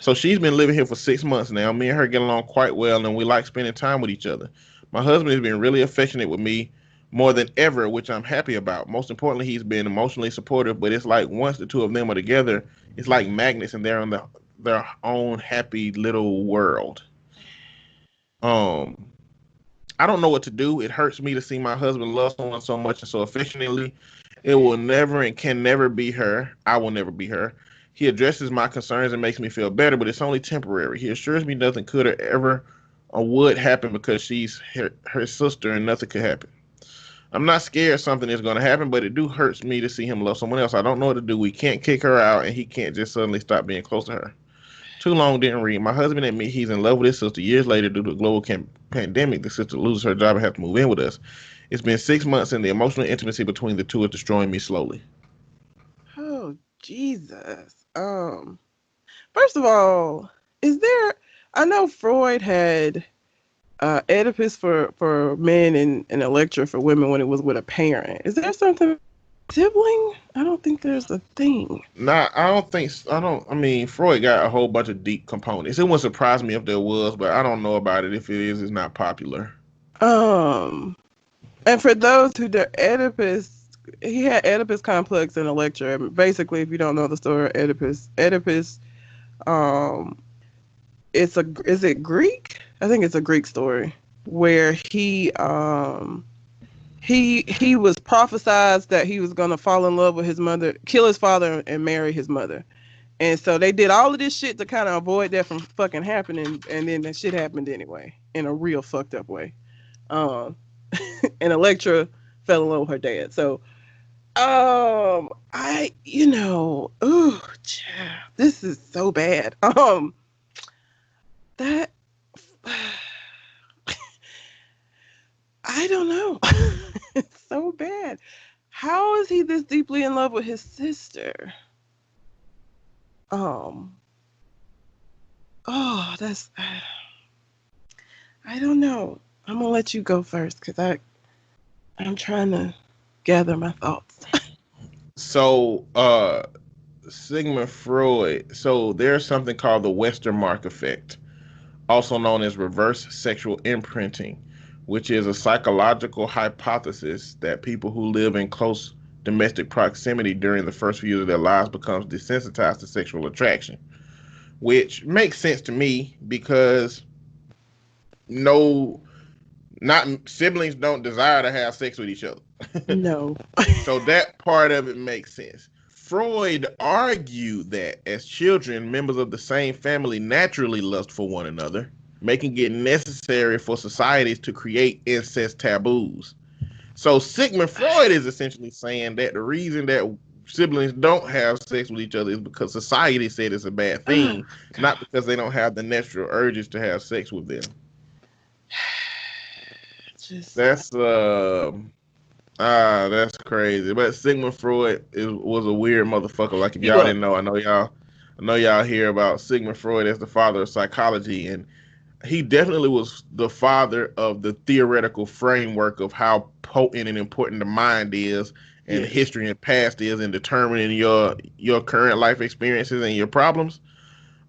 So she's been living here for 6 months now. Me and her get along quite well, and we like spending time with each other. My husband has been really affectionate with me more than ever, which I'm happy about. Most importantly, he's been emotionally supportive, but it's like once the two of them are together, it's like magnets, and they're in their own happy little world. Um, I don't know what to do. It hurts me to see my husband love someone so much and so affectionately. It will never and can never be her. I will never be her. He addresses my concerns and makes me feel better, but it's only temporary. He assures me nothing could or ever or would happen because she's her sister and nothing could happen. I'm not scared something is going to happen, but it do hurts me to see him love someone else. I don't know what to do. We can't kick her out, and he can't just suddenly stop being close to her. Too long didn't read. My husband admit he's in love with his sister. Years later, due to the global pandemic, the sister loses her job and has to move in with us. It's been 6 months, and the emotional intimacy between the two is destroying me slowly. Oh, Jesus. First of all, is there? I know Freud had Oedipus for men and Electra for women when it was with a parent. Is there something sibling? I don't think there's a thing. Nah, I don't think. I mean, Freud got a whole bunch of deep components. It wouldn't surprise me if there was, but I don't know about it. If it is, it's not popular. And for those who do Oedipus, he had Oedipus complex and Electra. Basically, if you don't know the story of Oedipus, is it Greek? I think it's a Greek story where he was prophesized that he was gonna fall in love with his mother, kill his father, and marry his mother. And so they did all of this shit to kind of avoid that from fucking happening, and then that shit happened anyway in a real fucked up way. And Electra fell in love with her dad. So ooh, child, this is so bad. That I don't know. It's so bad. How is he this deeply in love with his sister? Oh, that's I don't know. I'm gonna let you go first because I'm trying to gather my thoughts. So, Sigmund Freud. So there's something called the Westermark effect, also known as reverse sexual imprinting, which is a psychological hypothesis that people who live in close domestic proximity during the first few years of their lives becomes desensitized to sexual attraction, which makes sense to me because no, not siblings don't desire to have sex with each other. No. So that part of it makes sense. Freud argued that as children, members of the same family naturally lust for one another, making it necessary for societies to create incest taboos. So Sigmund Freud is essentially saying that the reason that siblings don't have sex with each other is because society said it's a bad thing, not because they don't have the natural urges to have sex with them. That's crazy. But Sigmund Freud was a weird motherfucker. Like if y'all didn't know, I know y'all hear about Sigmund Freud as the father of psychology, and he definitely was the father of the theoretical framework of how potent and important the mind is, and history and past is in determining your current life experiences and your problems.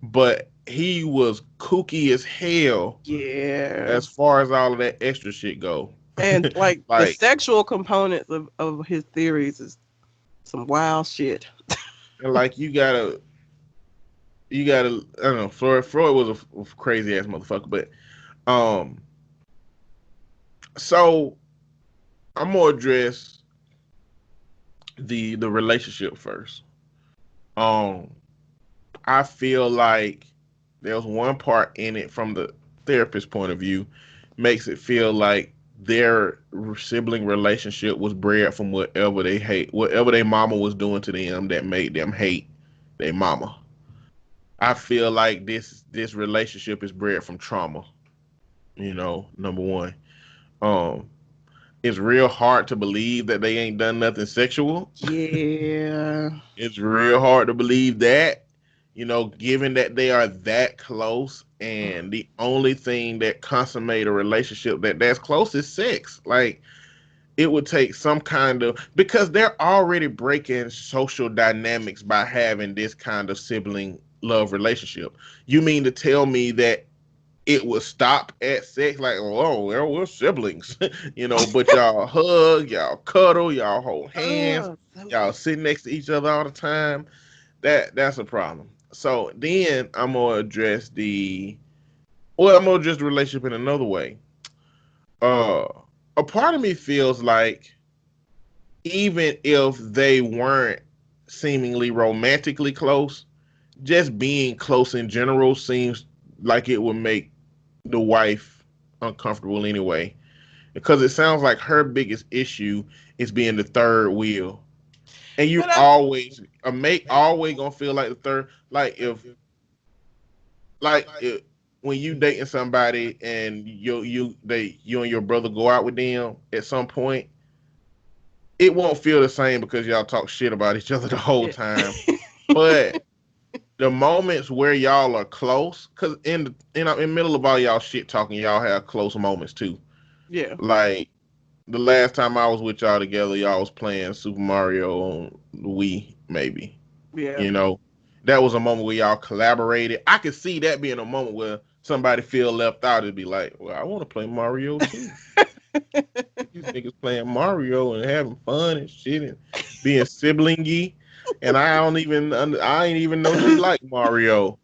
But he was kooky as hell. Yeah. As far as all of that extra shit go. And like the sexual components of his theories is some wild shit. And like you gotta I don't know, Freud was a crazy ass motherfucker, but so I'm gonna address the relationship first. I feel like there was one part in it from the therapist point of view makes it feel like their sibling relationship was bred from whatever their mama was doing to them that made them hate their mama. I feel like this relationship is bred from trauma. Number one. It's real hard to believe that they ain't done nothing sexual. Yeah. It's real hard to believe that, given that they are that close, and the only thing that consummate a relationship that's close is sex. Like, it would take some kind of, because they're already breaking social dynamics by having this kind of sibling love relationship. You mean to tell me that it would stop at sex? Like, oh, well, we're siblings, but y'all hug, y'all cuddle, y'all hold hands, Oh, y'all sit next to each other all the time. That's a problem. So then I'm gonna address the relationship in another way. Uh, a part of me feels like even if they weren't seemingly romantically close, just being close in general seems like it would make the wife uncomfortable anyway. Because it sounds like her biggest issue is being the third wheel. And you but I, always a mate always gonna feel like the third. Like if when you dating somebody and you and your brother go out with them at some point, it won't feel the same because y'all talk shit about each other the whole yeah. time. But the moments where y'all are close, because in the middle of all y'all shit talking, y'all have close moments too. Yeah. Like the last time I was with y'all together, y'all was playing Super Mario on the Wii, maybe. Yeah. You know, that was a moment where y'all collaborated. I could see that being a moment where somebody feel left out. It'd be like, well, I want to play Mario too. These niggas playing Mario and having fun and shit and being siblingy, and I ain't even know she liked Mario.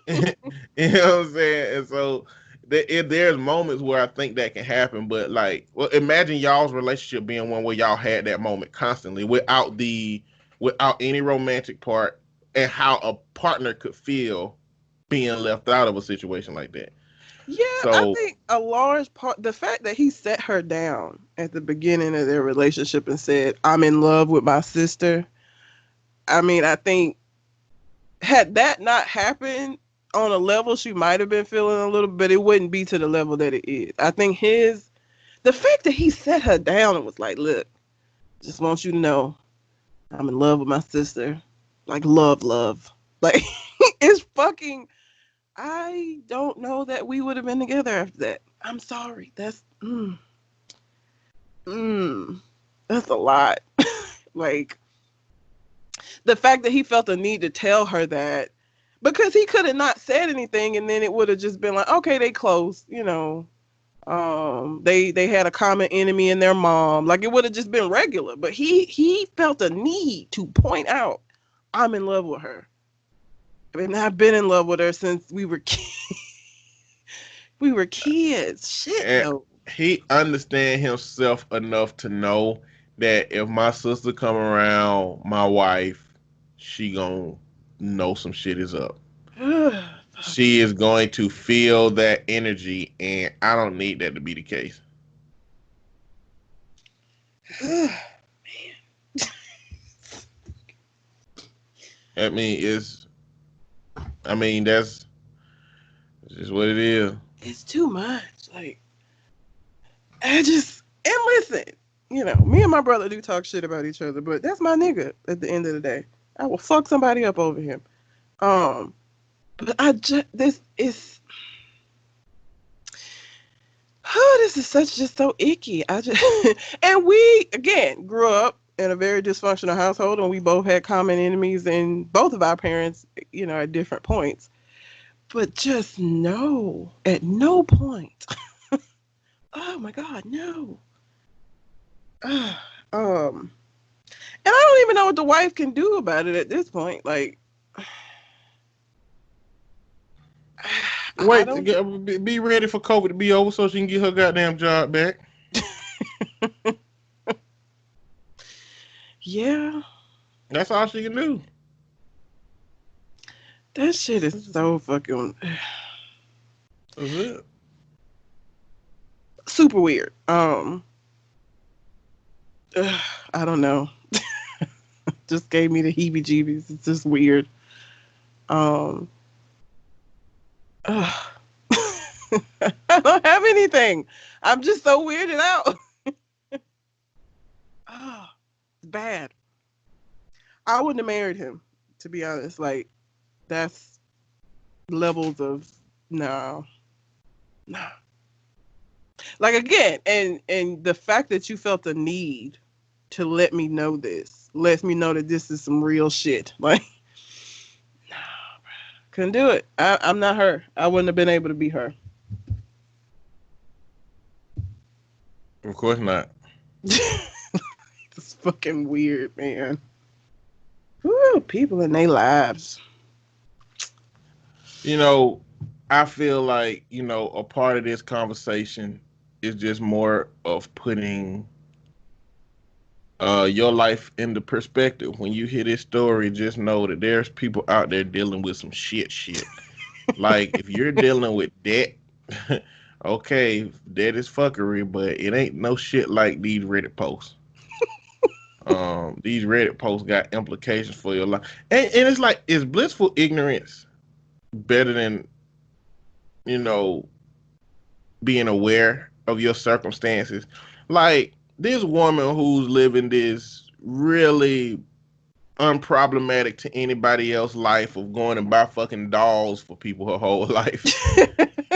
You know what I'm saying? And so there's moments where I think that can happen, but like, well, imagine y'all's relationship being one where y'all had that moment constantly without any romantic part, and how a partner could feel being left out of a situation like that. Yeah, I So think a large part, the fact that he set her down at the beginning of their relationship and said, I'm in love with my sister. I mean, I think had that not happened on a level, she might have been feeling a little, but it wouldn't be to the level that it is. I think the fact that he set her down and was like, look, just want you to know I'm in love with my sister. Like, love. Like, it's fucking, I don't know that we would have been together after that. I'm sorry. That's a lot. Like, the fact that he felt the need to tell her that, because he could have not said anything and then it would have just been like, okay, they close, they had a common enemy in their mom. Like, it would have just been regular. But he felt a need to point out, I'm in love with her. I mean, I've been in love with her since we were we were kids. Shit, and no. he understand himself enough to know that if my sister come around my wife, she gonna know some shit is up. She is going to feel that energy, and I don't need that to be the case. I mean, that's just what it is. It's too much. Like, and listen, me and my brother do talk shit about each other, but that's my nigga at the end of the day. I will fuck somebody up over him. But this is, this is just so icky. And we, again, grew up in a very dysfunctional household, and we both had common enemies, and both of our parents, at different points. But just no, at no point. Oh my God, no. And I don't even know what the wife can do about it at this point. Like, I Wait, don't. be ready for COVID to be over so she can get her goddamn job back. Yeah, That's all she can do. that shit is so fucking That's it. super weird. I don't know. Just gave me the heebie-jeebies. It's just weird. Um, I don't have anything. I'm just so weirded out. It's bad. I wouldn't have married him, to be honest. Like, that's levels of no. Like again, and the fact that you felt the need to let me know this lets me know that this is some real shit. Like, couldn't do it. I'm not her. I wouldn't have been able to be her. Of course not. It's fucking weird, man. Woo, people in their lives. You know, I feel like, a part of this conversation is just more of putting your life into perspective. When you hear this story, just know that there's people out there dealing with some shit. Like, if you're dealing with debt, okay, debt is fuckery, but it ain't no shit like these Reddit posts. These Reddit posts got implications for your life. And it's like, is blissful ignorance better than, you know, being aware of your circumstances? Like, this woman who's living this really unproblematic to anybody else's life of going and buy fucking dolls for people her whole life.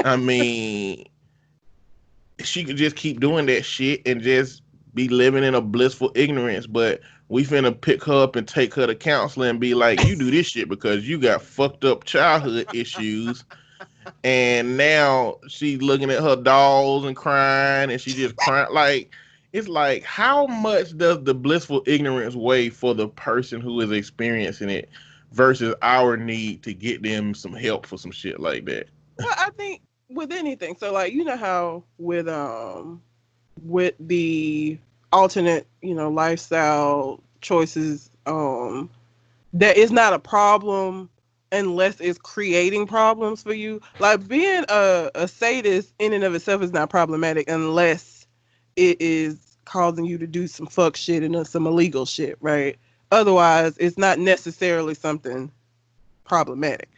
I mean, she could just keep doing that shit and just be living in a blissful ignorance, but we finna pick her up and take her to counseling and be like, you do this shit because you got fucked up childhood issues, and now she's looking at her dolls and crying, and she just crying. Like, it's like, how much does the blissful ignorance weigh for the person who is experiencing it versus our need to get them some help for some shit like that? Well, I think with anything, so like, you know how with the alternate, lifestyle choices, that is not a problem unless it's creating problems for you. Like, being a sadist in and of itself is not problematic unless it is causing you to do some fuck shit and some illegal shit, right? Otherwise, it's not necessarily something problematic.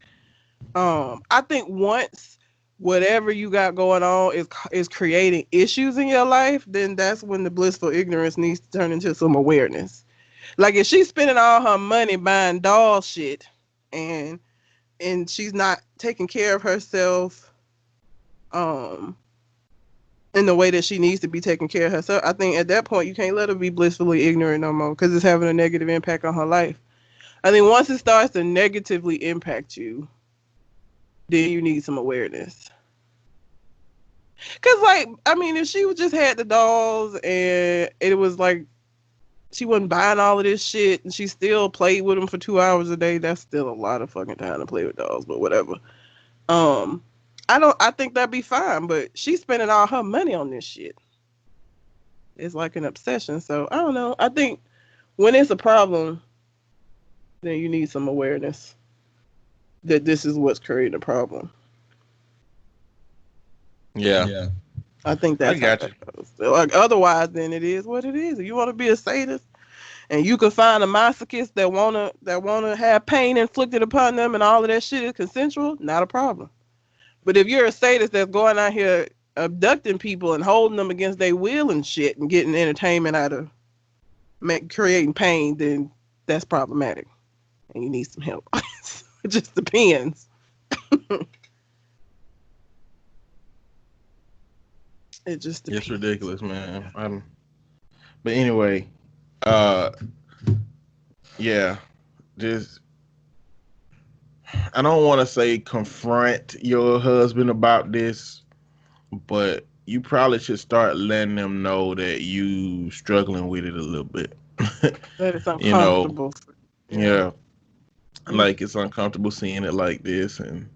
I think once whatever you got going on is creating issues in your life, then that's when the blissful ignorance needs to turn into some awareness. Like, if she's spending all her money buying doll shit and she's not taking care of herself in the way that she needs to be taking care of herself, I think at that point you can't let her be blissfully ignorant no more, because it's having a negative impact on her life. I think once it starts to negatively impact you, then you need some awareness. Because, like, I mean, if she just had the dolls and it was like she wasn't buying all of this shit and she still played with them for 2 hours a day, that's still a lot of fucking time to play with dolls, but whatever. I think that'd be fine, but she's spending all her money on this shit. It's like an obsession. So I don't know. I think when it's a problem, then you need some awareness that this is what's creating a problem. Yeah. I think that's how that goes. Like, otherwise, then it is what it is. If you want to be a sadist and you can find a masochist that wanna have pain inflicted upon them and all of that shit is consensual, not a problem. But if you're a sadist that's going out here abducting people and holding them against their will and shit and getting entertainment out of creating pain, then that's problematic. And you need some help. It just depends. It just depends. It's ridiculous, man. But anyway, yeah, just, I don't want to say confront your husband about this, but you probably should start letting them know that you struggling with it a little bit. That it's uncomfortable. Yeah. Like, it's uncomfortable seeing it like this and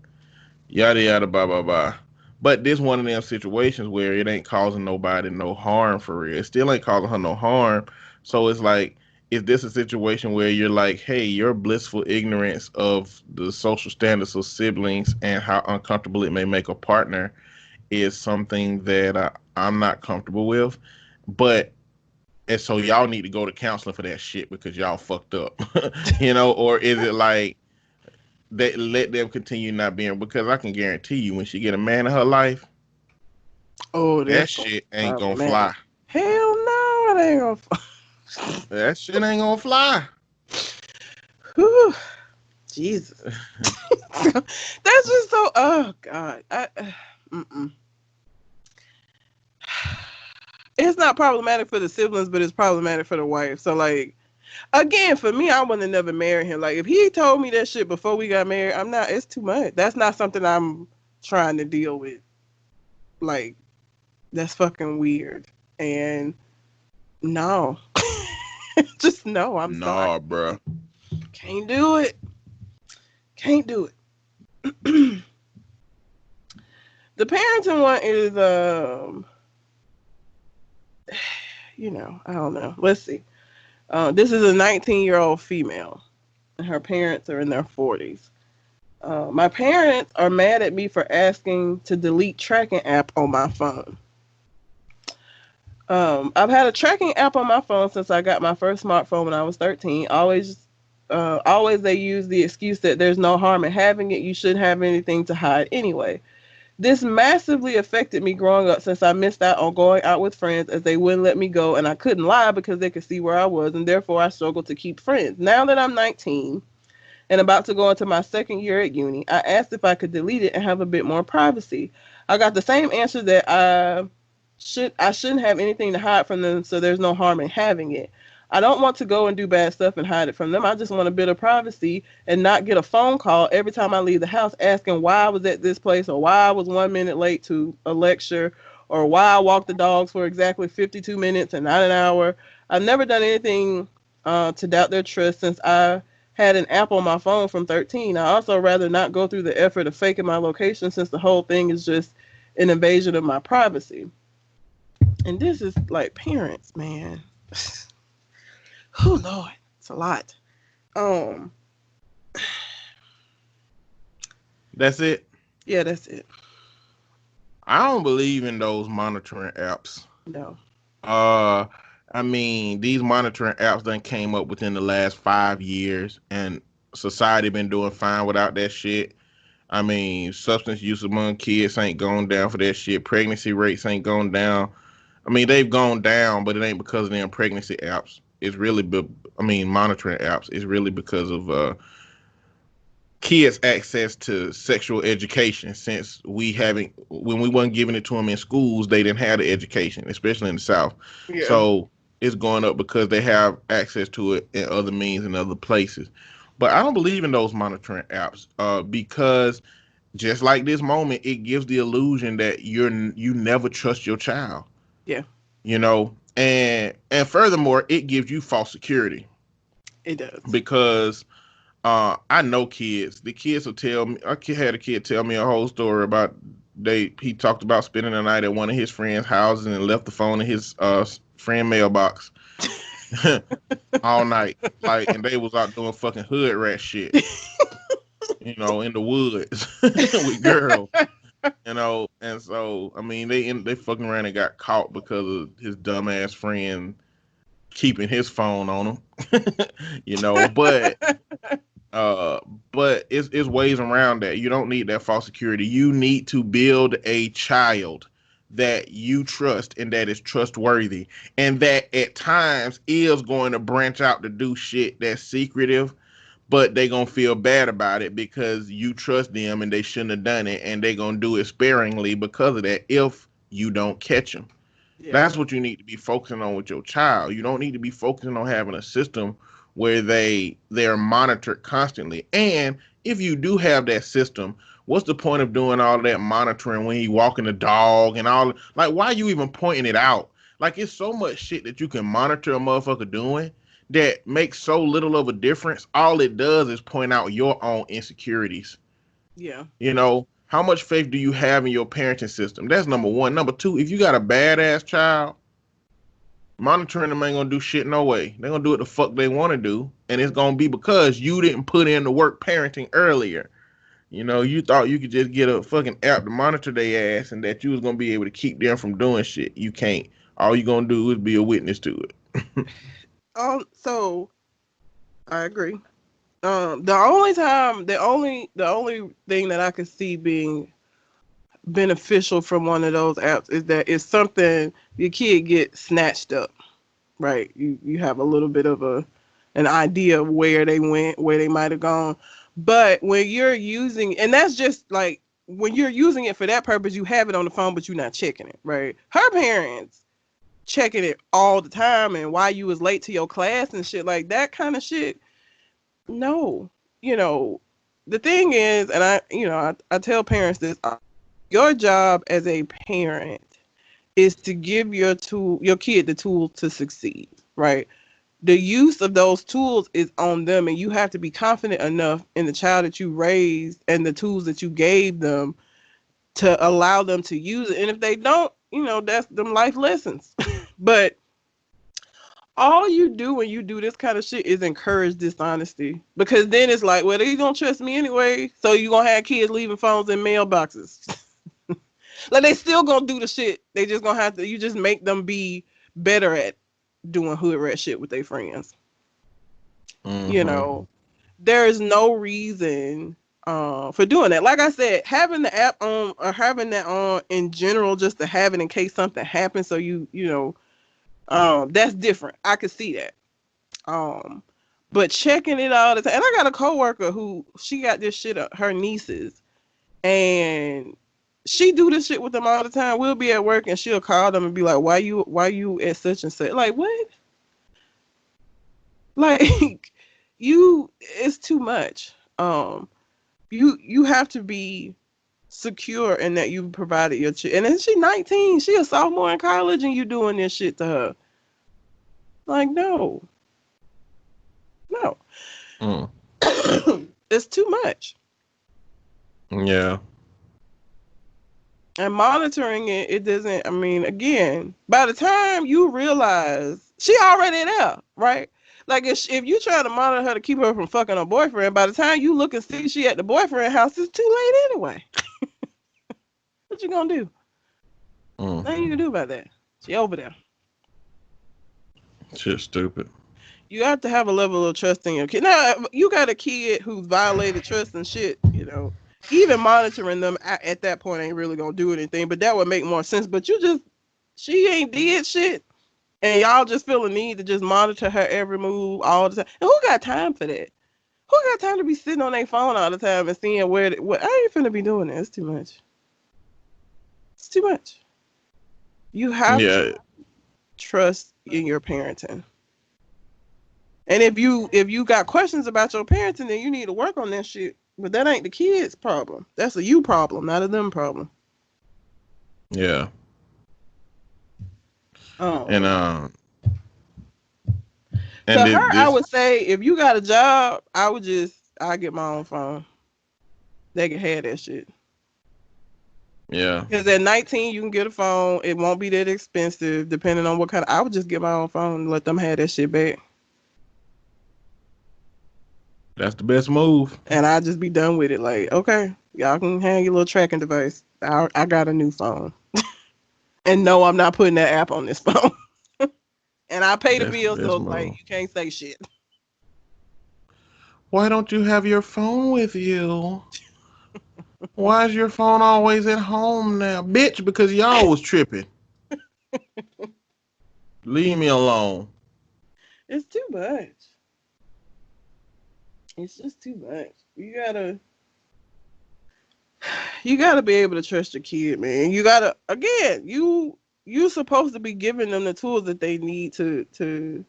yada yada blah blah blah. But this one of them situations where it ain't causing nobody no harm for real. It still ain't causing her no harm. So it's like, is this a situation where you're like, hey, your blissful ignorance of the social standards of siblings and how uncomfortable it may make a partner is something that I'm not comfortable with. And so y'all need to go to counseling for that shit because y'all fucked up, or is it like, that let them continue not being, because I can guarantee you when she get a man in her life, that shit ain't gonna fly. Hell no, it ain't gonna fly. That shit ain't gonna fly. Whew. Jesus. That's just so, oh God. it's not problematic for the siblings, but it's problematic for the wife. So like, again, for me, I wouldn't have never married him. Like if he told me that shit before we got married, I'm not. It's too much. That's not something I'm trying to deal with. Like that's fucking weird. And no, just no. I'm sorry. Nah, bruh. Can't do it. Can't do it. The parenting one is I don't know. Let's see. This is a 19-year-old female, and her parents are in their 40s. My parents are mad at me for asking to delete tracking app on my phone. I've had a tracking app on my phone since I got my first smartphone when I was 13. Always they use the excuse that there's no harm in having it. You shouldn't have anything to hide anyway. This massively affected me growing up since I missed out on going out with friends as they wouldn't let me go, and I couldn't lie because they could see where I was, and therefore I struggled to keep friends. Now that I'm 19 and about to go into my second year at uni, I asked if I could delete it and have a bit more privacy. I got the same answer that I shouldn't have anything to hide from them, so there's no harm in having it. I don't want to go and do bad stuff and hide it from them. I just want a bit of privacy and not get a phone call every time I leave the house asking why I was at this place or why I was 1 minute late to a lecture or why I walked the dogs for exactly 52 minutes and not an hour. I've never done anything to doubt their trust since I had an app on my phone from 13. I also rather not go through the effort of faking my location since the whole thing is just an invasion of my privacy. And this is like parents, man. Oh Lord, it's a lot. That's it. Yeah, that's it. I don't believe in those monitoring apps. No. I mean, these monitoring apps done came up within the last 5 years, and society been doing fine without that shit. I mean, substance use among kids ain't gone down for that shit. Pregnancy rates ain't gone down. I mean, they've gone down, but it ain't because of them pregnancy apps. It's really, monitoring apps. It's really because of kids' access to sexual education. Since when we wasn't giving it to them in schools, they didn't have the education, especially in the South. Yeah. So it's going up because they have access to it in other means and other places. But I don't believe in those monitoring apps because just like this moment, it gives the illusion that you never trust your child. Yeah. And furthermore, it gives you false security. It does. Because I know kids. The kids will tell me. I had a kid tell me a whole story about he talked about spending the night at one of his friends' houses and left the phone in his friend mailbox all night. And they was out doing fucking hood rat shit. In the woods with girls. And so I mean they fucking around and got caught because of his dumbass friend keeping his phone on him. But it's ways around that. You don't need that false security. You need to build a child that you trust and that is trustworthy and that at times is going to branch out to do shit that's secretive, but they gonna feel bad about it because you trust them and they shouldn't have done it, and they gonna do it sparingly because of that if you don't catch them. Yeah. That's what you need to be focusing on with your child. You don't need to be focusing on having a system where they're monitored constantly. And if you do have that system, what's the point of doing all that monitoring when you walking the dog and all? Like, why are you even pointing it out? Like, it's so much shit that you can monitor a motherfucker doing that makes so little of a difference. All it does is point out your own insecurities. Yeah. How much faith do you have in your parenting system? That's number one. Number two, if you got a badass child, monitoring them ain't gonna do shit no way. They're gonna do what the fuck they want to do, and it's gonna be because you didn't put in the work parenting earlier. You thought you could just get a fucking app to monitor their ass and that you was gonna be able to keep them from doing shit. You can't. All you gonna do is be a witness to it. So I agree. The only thing that I could see being beneficial from one of those apps is that it's something your kid gets snatched up, right? You have a little bit of an idea of where they went, where they might have gone. But when you're using, and that's just like when you're using it for that purpose, you have it on the phone, but you're not checking it, right? Her parents checking it all the time and why you was late to your class and shit like that kind of shit. No, the thing is, and I tell parents this, your job as a parent is to give your kid the tools to succeed, right? The use of those tools is on them, and you have to be confident enough in the child that you raised and the tools that you gave them to allow them to use it. And if they don't, that's them life lessons. But all you do when you do this kind of shit is encourage dishonesty, because then it's like, well, they don't trust me anyway, so you gonna have kids leaving phones in mailboxes. Like, they still gonna do the shit. They just gonna have to. You just make them be better at doing hood rat shit with their friends. Mm-hmm. There is no reason for doing that. Like I said, having the app on or having that on in general, just to have it in case something happens. So that's different. I could see that. But checking it all the time. And I got a coworker who she got this shit up her nieces, and she do this shit with them all the time. We'll be at work and she'll call them and be like, why you at such and such? Like, what? Like, it's too much. You have to be secure in that you provided your child. And then she 19, she a sophomore in college, and you doing this shit to her. Like, no. It's too much. Yeah. And monitoring it doesn't, again, by the time you realize she already there, right? Like, if you try to monitor her to keep her from fucking her boyfriend, by the time you look and see she at the boyfriend house, it's too late anyway. What you gonna do? Nothing you can do about that. She over there. Shit's stupid. You have to have a level of trust in your kid. Now, you got a kid who's violated trust and shit, even monitoring them at that point ain't really gonna do anything, but that would make more sense. But she ain't did shit, and y'all just feel a need to just monitor her every move all the time. And who got time for that? Who got time to be sitting on their phone all the time and seeing what? I ain't finna be doing that. It's too much. It's too much. You have to trust in your parenting. And if you got questions about your parenting, then you need to work on that shit. But that ain't the kid's problem. That's a you problem, not a them problem. Yeah. Oh. And I would say, if you got a job, I get my own phone. They can have that shit. Yeah. Because at 19, you can get a phone. It won't be that expensive, depending on what kind I would just get my own phone and let them have that shit back. That's the best move. And I just be done with it. Like, okay, y'all can have your little tracking device. I got a new phone. And no, I'm not putting that app on this phone. And I pay the bill, so like, you can't say shit. Why don't you have your phone with you? Why is your phone always at home now? Bitch, because y'all was tripping. Leave me alone. It's too much. It's just too much. You gotta be able to trust your kid, man. You gotta, again, you're supposed to be giving them the tools that they need to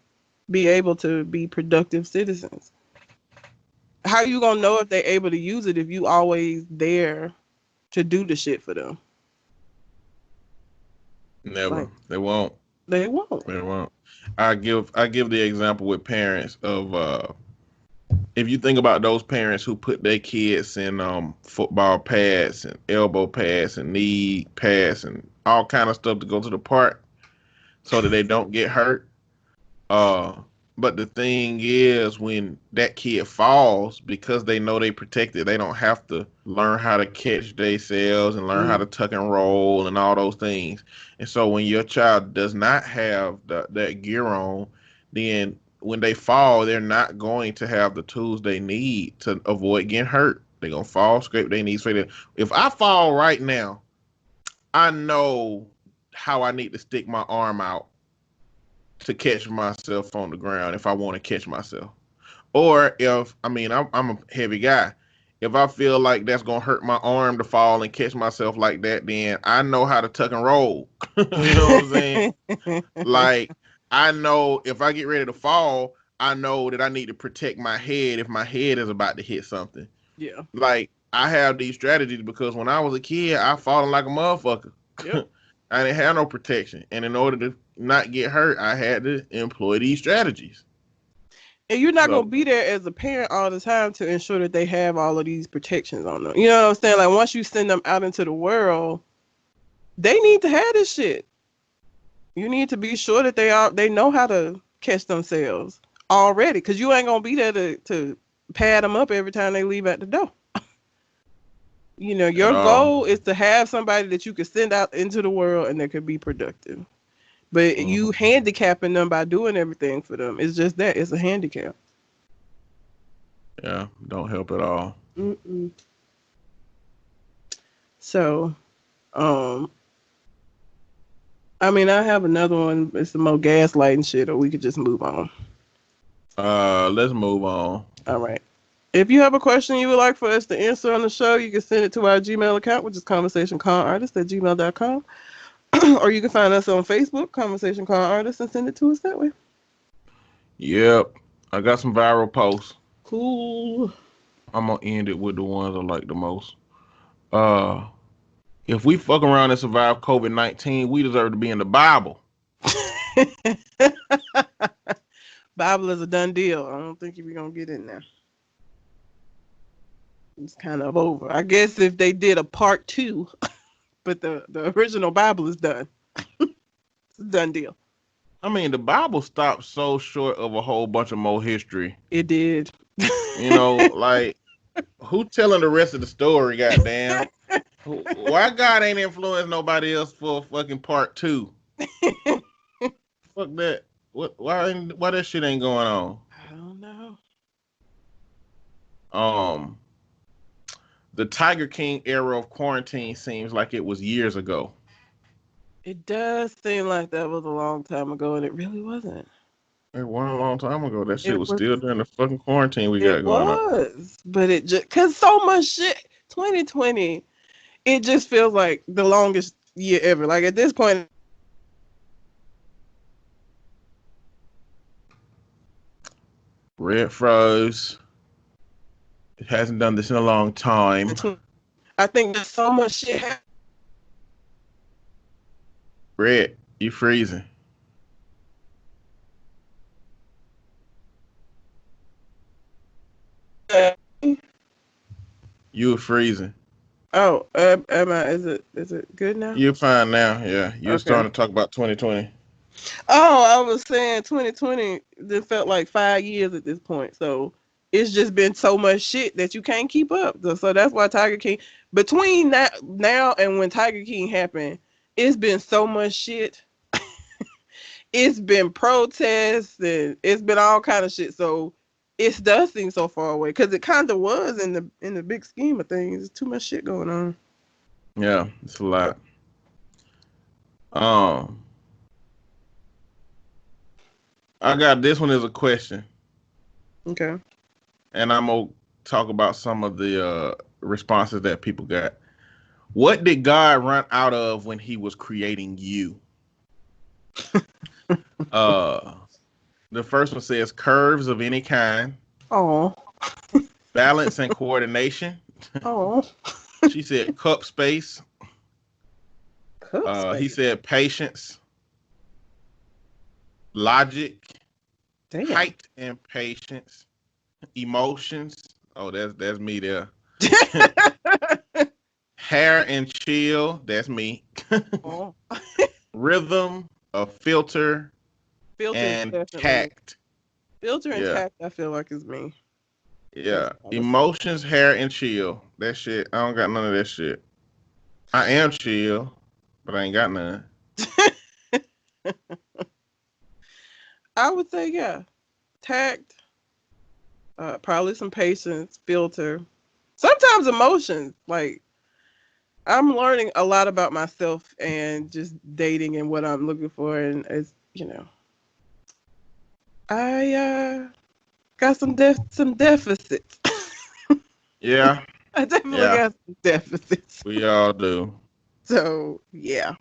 be able to be productive citizens. How you gonna know if they're able to use it if you always there to do the shit for them? Never. Like, they won't. They won't. They won't. I give the example with parents of if you think about those parents who put their kids in football pads and elbow pads and knee pads and all kind of stuff to go to the park so that they don't get hurt. But the thing is, when that kid falls, because they know they protected, they don't have to learn how to catch themselves and learn how to tuck and roll and all those things. And so when your child does not have that gear on, then when they fall, they're not going to have the tools they need to avoid getting hurt. They're going to fall, scrape their knees. If I fall right now, I know how I need to stick my arm out to catch myself on the ground if I want to catch myself. Or I'm a heavy guy. if I feel like that's gonna hurt my arm to fall and catch myself like that, then I know how to tuck and roll. You know what I'm saying? Like, I know if I get ready to fall, I know that I need to protect my head if my head is about to hit something. Yeah. Like, I have these strategies because when I was a kid, I fallen like a motherfucker. Yep. I didn't have no protection. And in order to not get hurt, I had to employ these strategies. And you're not So, gonna be there as a parent all the time to ensure that they have all of these protections on them. You know what I'm saying? Like once you send them out into the world, they need to have this shit. You need to be sure that they know how to catch themselves already, because you ain't gonna be there to pad them up every time they leave at the door. You know, your goal is to have somebody that you can send out into the world and that could be productive. But you handicapping them by doing everything for them. It's just that. It's a handicap. yeah, don't help at all. Mm-mm. So, I mean, I have another one. It's the more gaslighting shit, or we could just move on. Let's move on. All right. If you have a question you would like for us to answer on the show, you can send it to our Gmail account, which is conversationconartist@gmail.com. Or you can find us on Facebook, Conversation Con Artist, and send it to us that way. Yep. I got some viral posts. Cool. I'm going to end it with the ones I like the most. If we fuck around and survive COVID-19, we deserve to be in the Bible. Bible is a done deal. I don't think we're going to get in there. It's kind of over. I guess if they did a part 2, but the original Bible is done. It's a done deal. I mean, the Bible stopped so short of a whole bunch of more history. It did. You know, like, who telling the rest of the story, goddamn? Why God ain't influenced nobody else for fucking part 2? Fuck that. Why that shit ain't going on? I don't know. The Tiger King era of quarantine seems like it was years ago. It does seem like that was a long time ago, and it really wasn't. It wasn't a long time ago. That shit was still during the fucking quarantine we got going on. It was, but it just, because so much shit, 2020, it just feels like the longest year ever. Like at this point, Red froze. It hasn't done this in a long time. I think there's so much shit happening. Red, you freezing. You were freezing. Oh, am I? Is it good now? You're fine now. Yeah, you're starting to talk about 2020. Oh, I was saying 2020. It felt like 5 years at this point. So it's just been so much shit that you can't keep up. So that's why Tiger King. Between that now and when Tiger King happened, it's been so much shit. It's been protests and it's been all kind of shit. So it does seem so far away because it kind of was in the big scheme of things. There's too much shit going on. Yeah, it's a lot. I got this one as a question. Okay. And I'm gonna talk about some of the responses that people got. What did God run out of when he was creating you? The first one says curves of any kind. Oh. Balance and coordination. Oh. She said cup space. He said patience. Logic. Damn. Height and patience. Emotions. Oh, that's me there. Hair and chill. That's me. Oh. Rhythm, a filter, Filter and definitely. tact. Filter and tact, I feel like is me. Yeah. Emotions, hair, and chill. That shit. I don't got none of that shit. I am chill, but I ain't got none. I would say, yeah. Tact, probably some patience, filter. Sometimes emotions. Like, I'm learning a lot about myself and just dating and what I'm looking for. And it's, I got some deficits. Yeah. I definitely Yeah. got some deficits. We all do. So yeah.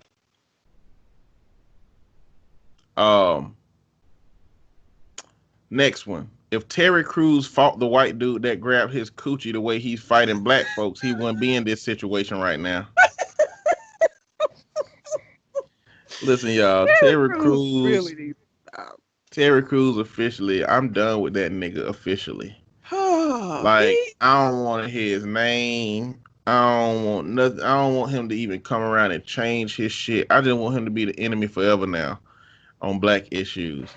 Next one. If Terry Crews fought the white dude that grabbed his coochie the way he's fighting black folks, he wouldn't be in this situation right now. Listen, y'all. Terry Crews really needs to stop. Terry Crews officially. I'm done with that nigga officially. Oh, Like, I don't want to hear his name. I don't want nothing. I don't want him to even come around and change his shit. I just want him to be the enemy forever now on black issues.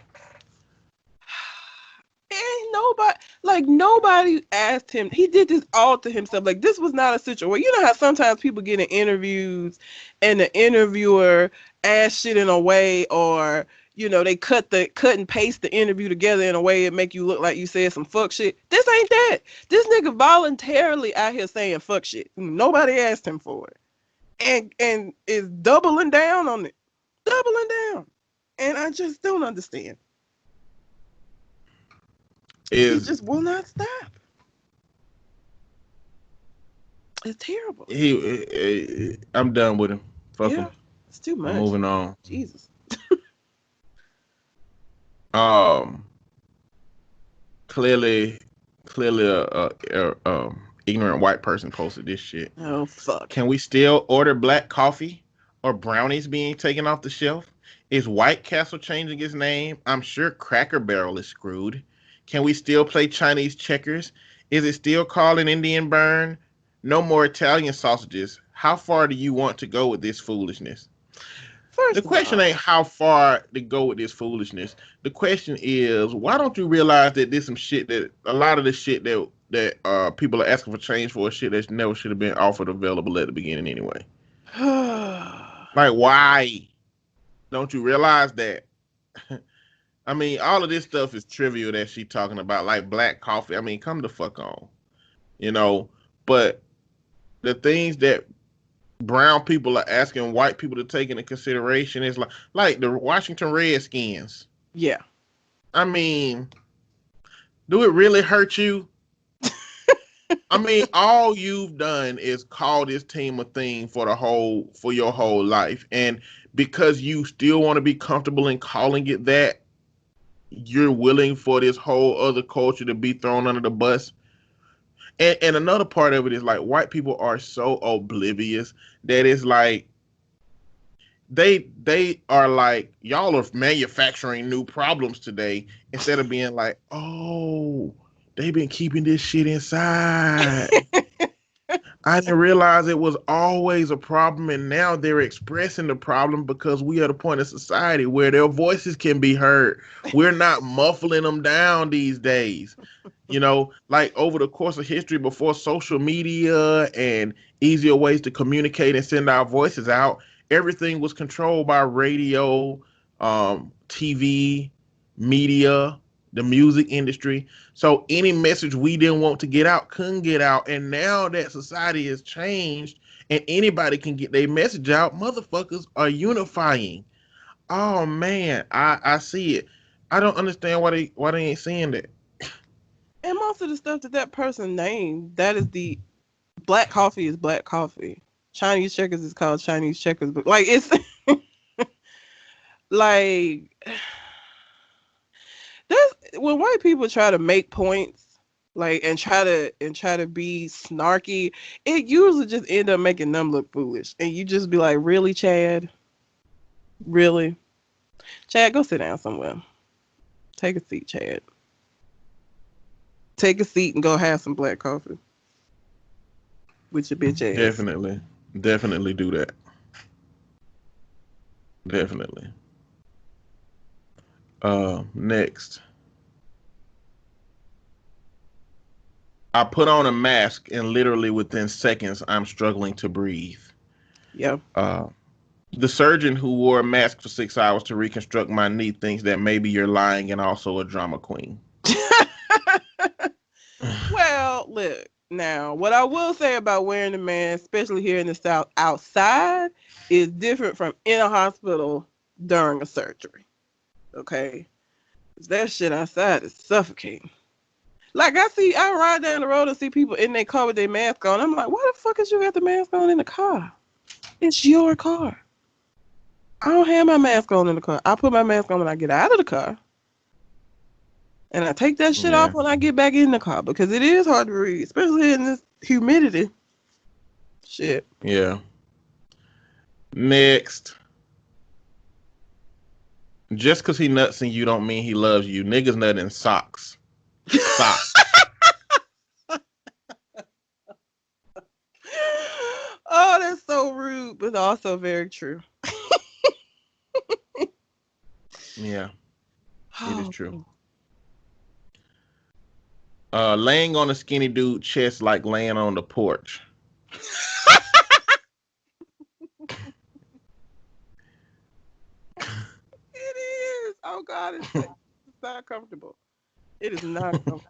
ain't nobody asked him. He did this all to himself. Like, this was not a situation. You know how sometimes people get in interviews and the interviewer asks shit in a way, or they cut and paste the interview together in a way it make you look like you said some fuck shit. This ain't that. This nigga voluntarily out here saying fuck shit. Nobody asked him for it. And is doubling down on it. Doubling down. And I just don't understand. He just will not stop. It's terrible. I'm done with him. Fuck him. It's too much. I'm moving on. Jesus. Clearly, ignorant white person posted this shit. Oh fuck. Can we still order black coffee or brownies being taken off the shelf? Is White Castle changing its name? I'm sure Cracker Barrel is screwed. Can we still play Chinese checkers? Is it still called an Indian burn? No more Italian sausages. How far do you want to go with this foolishness? The question ain't how far to go with this foolishness. The question is, why don't you realize that there's some shit that a lot of the shit that people are asking for change for shit that never should have been offered available at the beginning anyway. Like, why don't you realize that? I mean, all of this stuff is trivial that she's talking about, like black coffee. I mean, come the fuck on, but the things that brown people are asking white people to take into consideration is like the Washington Redskins. Yeah. I mean, do it really hurt you? I mean, all you've done is call this team a thing for your whole life. And because you still want to be comfortable in calling it that, you're willing for this whole other culture to be thrown under the bus. And another part of it is like white people are so oblivious that it's like they are like, y'all are manufacturing new problems today instead of being like, oh, they've been keeping this shit inside. I didn't realize it was always a problem, and now they're expressing the problem because we are at a point in society where their voices can be heard. We're not muffling them down these days. Like over the course of history before social media and easier ways to communicate and send our voices out, everything was controlled by radio, TV, media, the music industry. So any message we didn't want to get out couldn't get out. And now that society has changed and anybody can get their message out, motherfuckers are unifying. Oh man, I see it. I don't understand why they ain't seeing that. And most of the stuff that person named, that is the black coffee is black coffee. Chinese checkers is called Chinese checkers. But like, it's like, that's when white people try to make points, like, and try to be snarky, it usually just end up making them look foolish. And you just be like, really, Chad? Really? Chad, go sit down somewhere. Take a seat, Chad. Take a seat and go have some black coffee with your bitch ass. Definitely do that. Definitely. Next. I put on a mask and literally within seconds I'm struggling to breathe. Yeah. The surgeon who wore a mask for 6 hours to reconstruct my knee thinks that maybe you're lying and also a drama queen. Well, look, now, what I will say about wearing a mask, especially here in the South, outside, is different from in a hospital during a surgery. Okay? That shit outside is suffocating. Like I ride down the road and see people in their car with their mask on. I'm like, why the fuck is you got the mask on in the car? It's your car. I don't have my mask on in the car. I put my mask on when I get out of the car. And I take that shit off when I get back in the car because it is hard to read, especially in this humidity. Shit. Yeah. Next. Just because he nuts in you don't mean he loves you. Niggas nut in socks. Socks. Oh, that's so rude, but also very true. Yeah. It is true. Laying on a skinny dude chest like laying on the porch. It is. Oh God, it's not comfortable. It is not comfortable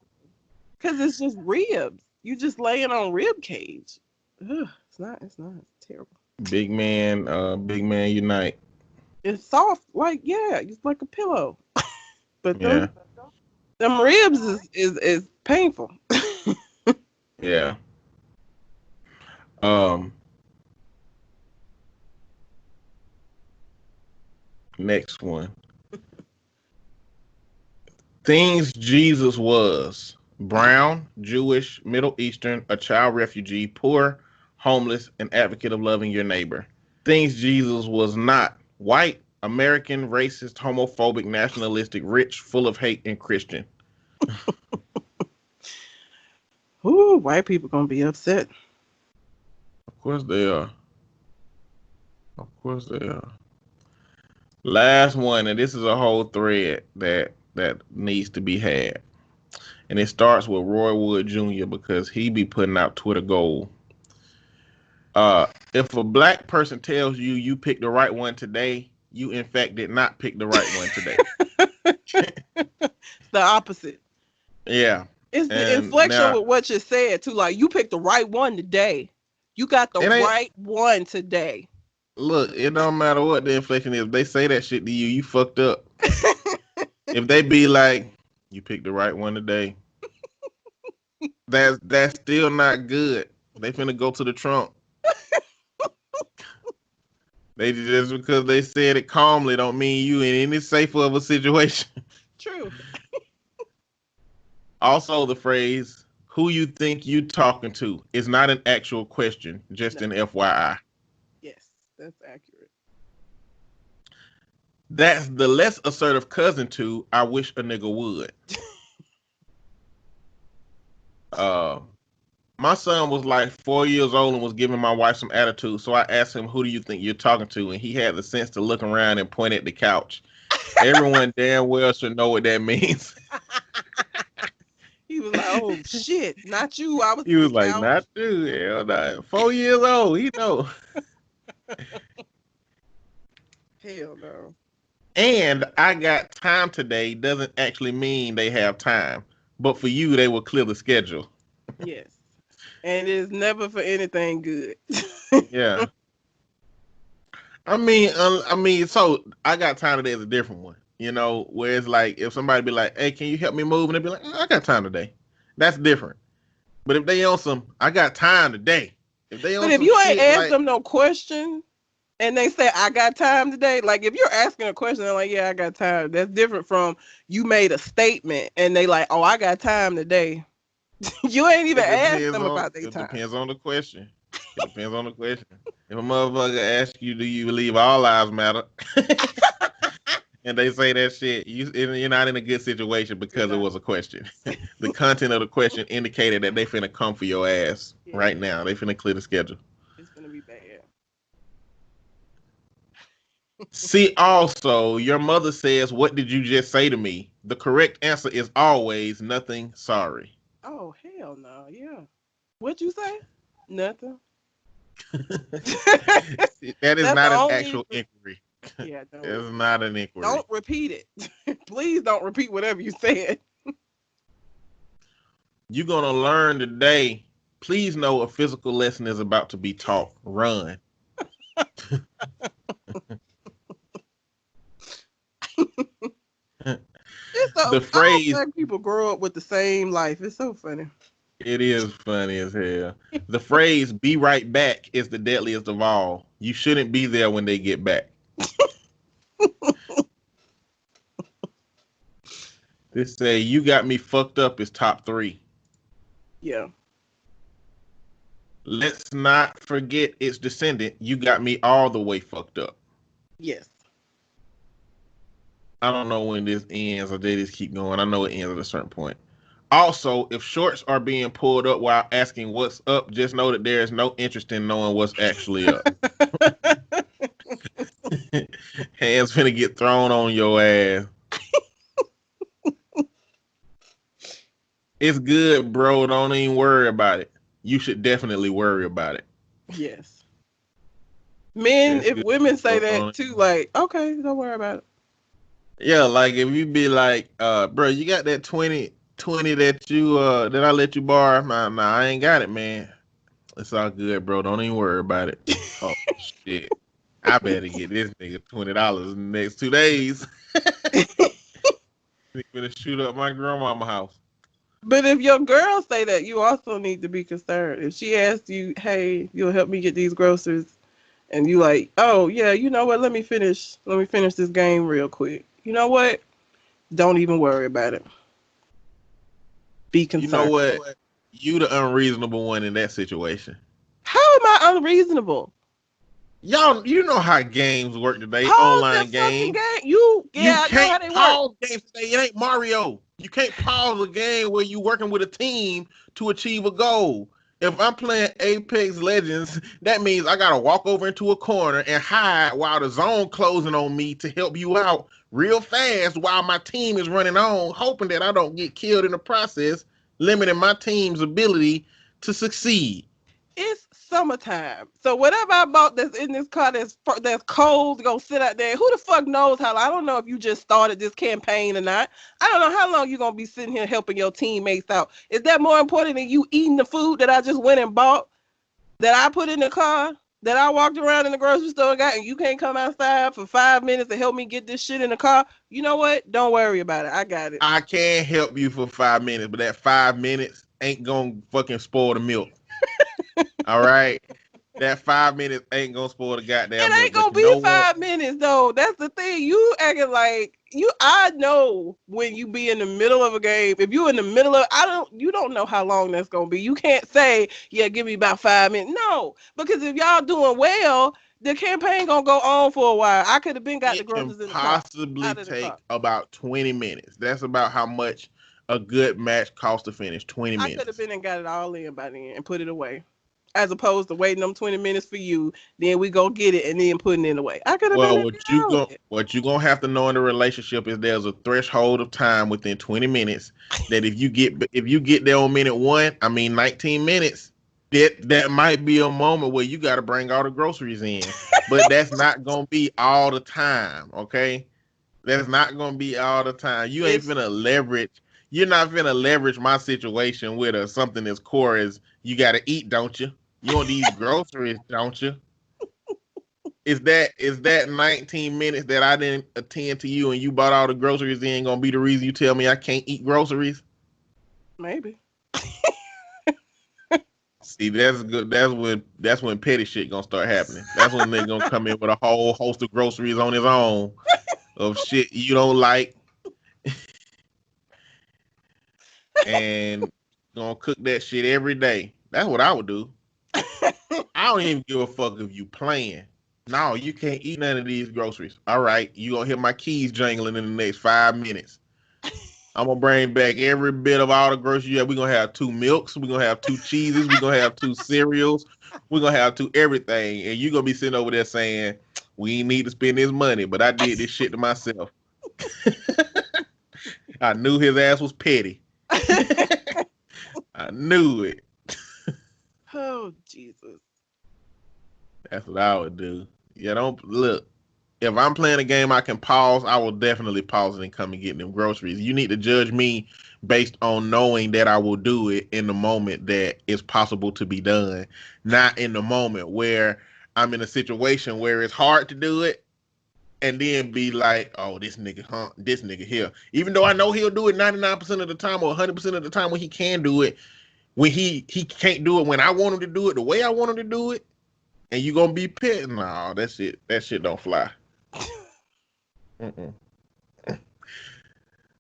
because it's just ribs. You just laying on rib cage. Ugh, it's not. It's terrible. Big man unite. It's soft, like it's like a pillow. But Yeah. them ribs is painful. Yeah. Next one. Things Jesus was: brown, Jewish, Middle Eastern, a child refugee, poor, homeless, an advocate of loving your neighbor. Things Jesus was not: white, American, racist, homophobic, nationalistic, rich, full of hate, and Christian. Ooh, white people gonna be upset. Of course they are. Of course they are. Last one, and this is a whole thread that needs to be had. And it starts with Roy Wood Jr. because he be putting out Twitter gold. If a black person tells you you picked the right one today, you in fact did not pick the right one today. It's the opposite. Yeah. It's the inflection with what you said too. Like, you picked the right one today. You got the right one today. Look, it don't matter what the inflection is. If they say that shit to you, you fucked up. If they be like, you picked the right one today, that's still not good. They finna go to the trunk. They just because they said it calmly don't mean you in any safer of a situation. True. Also, the phrase "who you think you talking to" is not an actual question, just an FYI. Yes, that's accurate. That's the less assertive cousin to "I wish a nigga would." My son was like 4 years old and was giving my wife some attitude, so I asked him, "Who do you think you're talking to?" And he had the sense to look around and point at the couch. Everyone damn well should know what that means. He was like, "Oh shit, not you." He was like, "Not you, hell no." 4 years old, he know. Hell no. And I got time today doesn't actually mean they have time, but for you, they will clear the schedule. Yes, and it's never for anything good. Yeah. I mean, so I got time today is a different one, you know, where it's like if somebody be like, "Hey, can you help me move?" and they be like, "I got time today," that's different. But if they on some, "I got time today," if they on but if some you ain't shit, ask like, them no question, and they say, "I got time today," like if you're asking a question, they're like, "Yeah, I got time." That's different from you made a statement and they like, "Oh, I got time today." You ain't even asked them about their time. It depends on the question. It depends on the question. If a motherfucker asks you, "Do you believe all lives matter?" and they say that shit, you're not in a good situation because it was a question. The content of the question indicated that they finna come for your ass right now. They finna clear the schedule. It's gonna be bad. See, also, your mother says, "What did you just say to me?" The correct answer is always nothing, sorry. Oh, hell no. Yeah. What'd you say? Nothing. That is not an actual inquiry. Yeah, no. It's not an inquiry. Don't repeat it. Please don't repeat whatever you said. You're going to learn today. Please know a physical lesson is about to be taught. Run. It's so The phrase, all black people grow up with the same life. It's so funny. it is funny as hell. The phrase "be right back" is the deadliest of all. You shouldn't be there when they get back. This say "you got me fucked up" is top 3. Yeah. Let's not forget its descendant. You got me all the way fucked up. Yes. I don't know when this ends or they just keep going. I know it ends at a certain point. Also, if shorts are being pulled up while asking what's up, just know that there is no interest in knowing what's actually up. Hands finna get thrown on your ass. It's good, bro. Don't even worry about it. You should definitely worry about it. Yes. Men, It's if good, women say bro. that too, like, okay, don't worry about it. Yeah, like if you be like, bro, you got that 20 that you that I let you borrow. Nah, I ain't got it, man. It's all good, bro. Don't even worry about it. Oh shit. I better get this nigga $20 in the next 2 days. He's gonna shoot up my grandmama house. But if your girl say that, you also need to be concerned. If she asks you, "Hey, you'll help me get these groceries," and you like, "Oh yeah, you know what? Let me finish this game real quick." You know what? Don't even worry about it. Be You know concerned. what? You the unreasonable one in that situation. How am I unreasonable? Y'all, you know how games work today, Pause the online fucking games. game. You I know can't how they work. pause games today. It ain't Mario. You can't pause a game where you working with a team to achieve a goal. If I'm playing Apex Legends, that means I gotta walk over into a corner and hide while the zone closing on me to help you out real fast while my team is running on, hoping that I don't get killed in the process, limiting my team's ability to succeed. It's summertime, so whatever I bought that's in this car that's cold, gonna sit out there. Who the fuck knows how? I don't know if you just started this campaign or not. I don't know how long you're gonna be sitting here helping your teammates out. Is that more important than you eating the food that I just went and bought, that I put in the car, that I walked around in the grocery store and got, and you can't come outside for 5 minutes and help me get this shit in the car? You know what? Don't worry about it. I got it. I can help you for 5 minutes, but that 5 minutes ain't gonna fucking spoil the milk. All right? That 5 minutes ain't gonna spoil the goddamn It milk. ain't gonna But you be know what? 5 minutes though. That's the thing. You acting like you. I know when you be in the middle of a game. If you in the middle of, you don't know how long that's gonna be. You can't say, yeah, give me about 5 minutes. No, because if y'all doing well, the campaign gonna go on for a while. I could have been got the It can groceries in the car, possibly out of the take car. about 20 minutes. That's about how much a good match costs to finish. 20 I could have minutes. been and got it all in by then and put it away. As opposed to waiting them 20 minutes for you, then we go get it and then putting it away. I could have been Well, and did all of it. what you gonna have to know in the relationship is there's a threshold of time within 20 minutes that if you get there on minute 1, I mean 19 minutes, that might be a moment where you got to bring all the groceries in. But that's not gonna be all the time, okay? That's not gonna be all the time. You ain't It's finna leverage. You're not finna leverage my situation with something as core as you gotta eat, don't you? You want these groceries, don't you? Is that 19 minutes that I didn't attend to you and you bought all the groceries in gonna be the reason you tell me I can't eat groceries? maybe. See, that's good. That's when petty shit gonna start happening. That's when they're gonna come in with a whole host of groceries on his own of shit you don't like and gonna cook that shit every day. That's what I would do. I don't even give a fuck if you playing. No, you can't eat none of these groceries. All right, you gonna hear my keys jangling in the next 5 minutes. I'm gonna bring back every bit of all the groceries. Yeah, we're gonna have 2 milks, we're gonna have 2 cheeses, we're gonna have 2 cereals, we're gonna have 2 everything. And you're gonna be sitting over there saying, we ain't need to spend this money, but I did this shit to myself. I knew his ass was petty. I knew it. Oh, Jesus. That's what I would do. Yeah, don't look. If I'm playing a game I can pause, I will definitely pause it and come and get them groceries. You need to judge me based on knowing that I will do it in the moment that it's possible to be done, not in the moment where I'm in a situation where it's hard to do it and then be like, oh, this nigga here. Even though I know he'll do it 99% of the time or 100% of the time when he can do it, when he can't do it when I want him to do it the way I want him to do it, and you gonna be pissed. No, that shit don't fly. Mm-mm.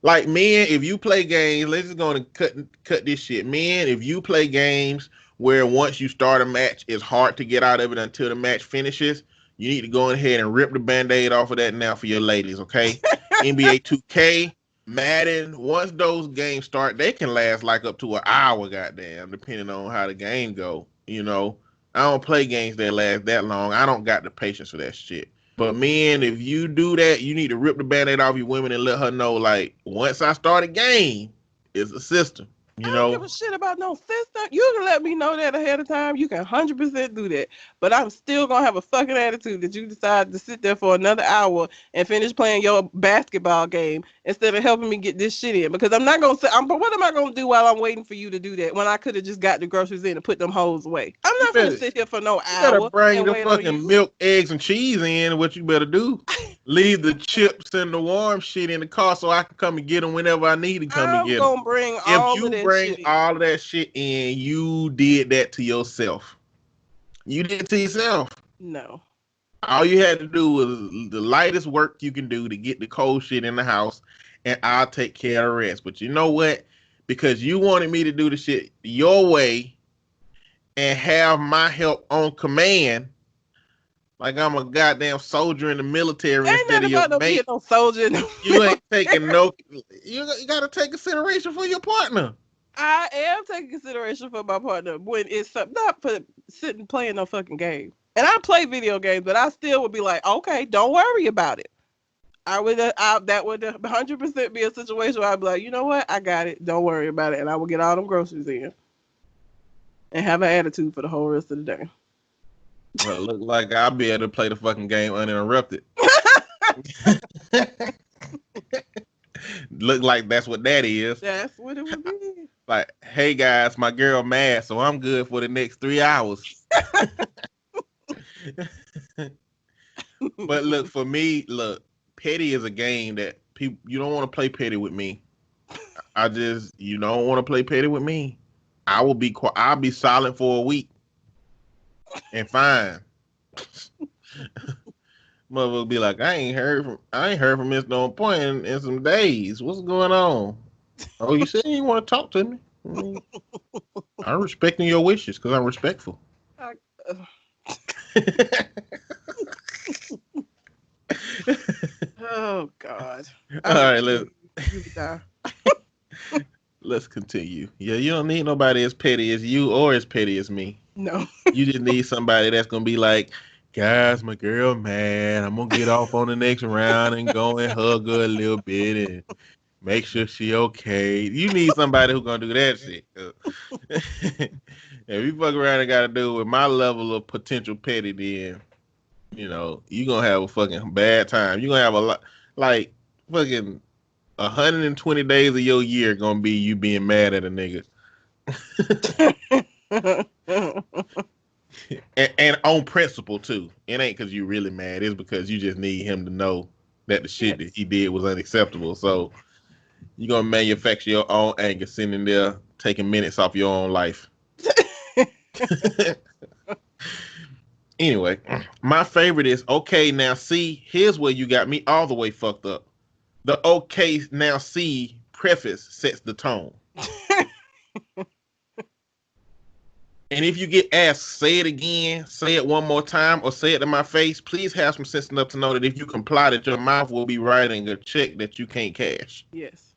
Like, men, if you play games, let's just gonna cut this shit. Men, if you play games where once you start a match, it's hard to get out of it until the match finishes, you need to go ahead and rip the Band-Aid off of that now for your ladies, okay? NBA 2K, Madden, once those games start, they can last like up to an hour, goddamn, depending on how the game go. You know, I don't play games that last that long. I don't got the patience for that shit. But men, if you do that, you need to rip the Band-Aid off your women and let her know, like, once I start a game, it's a system. You I know, don't give a shit about no system. You can let me know that ahead of time. You can 100% do that. But I'm still going to have a fucking attitude that you decide to sit there for another hour and finish playing your basketball game instead of helping me get this shit in. Because I'm not going to say, but what am I going to do while I'm waiting for you to do that when I could have just got the groceries in and put them hoes away? I'm not going to sit here for no you better hour bring and the wait on fucking you. milk, eggs, and cheese in. What you better do? Leave the chips and the warm shit in the car so I can come and get them whenever I need to come and I'm get them. going to bring If all of you that bring shit in. all of that shit in, you did that to yourself. You did it to yourself. No. All you had to do was the lightest work you can do to get the cold shit in the house, and I'll take care of the rest. But you know what? Because you wanted me to do the shit your way and have my help on command, like I'm a goddamn soldier in the military Ain't instead nothing of your about no being mate. no soldier in the You ain't taking no. You got to take consideration for your partner. I am taking consideration for my partner when it's not for sitting playing no fucking game. And I play video games, but I still would be like, okay, don't worry about it. That would 100% be a situation where I'd be like, you know what, I got it. Don't worry about it, and I will get all them groceries in and have an attitude for the whole rest of the day. Well, it look like I'll be able to play the fucking game uninterrupted. Look like that's what that is. That's what it would be. Like, hey guys, my girl mad, so I'm good for the next 3 hours. But look, for me, petty is a game that people you don't want to play petty with me. You don't want to play petty with me. I'll be silent for a week and fine. Mother will be like, I ain't heard from Mr. On Point in some days. What's going on? Oh, you said you want to talk to me? I'm respecting your wishes because I'm respectful. Oh God. All right, let's continue. Yeah, you don't need nobody as petty as you or as petty as me. No. You just need somebody that's gonna be like, guys, my girl, man, I'm gonna get off on the next round and go and hug her a little bit and make sure she okay. You need somebody who's gonna do that shit. If you fuck around and gotta do with my level of potential petty, then you gonna have a fucking bad time. You're gonna have a lot, like fucking 120 days of your year gonna be you being mad at a nigga. and on principle too. It ain't because you really mad. It's because you just need him to know that the shit that he did was unacceptable. So you're gonna manufacture your own anger, sitting there taking minutes off your own life. Anyway, my favorite is okay. Now see, here's where you got me all the way fucked up. The okay now see preface sets the tone. And if you get asked, say it again, say it one more time, or say it to my face, please have some sense enough to know that if you comply, that your mouth will be writing a check that you can't cash. Yes.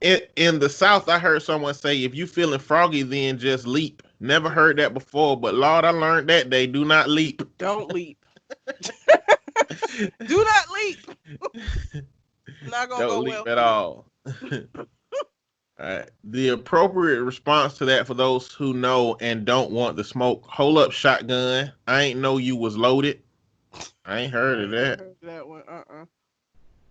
In the South, I heard someone say, if you feeling froggy, then just leap. Never heard that before, but Lord, I learned that day. Do not leap. Don't leap. Do not leap. Not gonna Don't go leap well. at all. All right. The appropriate response to that for those who know and don't want the smoke, hold up, shotgun. I ain't know you was loaded. I ain't heard of that. Heard that one.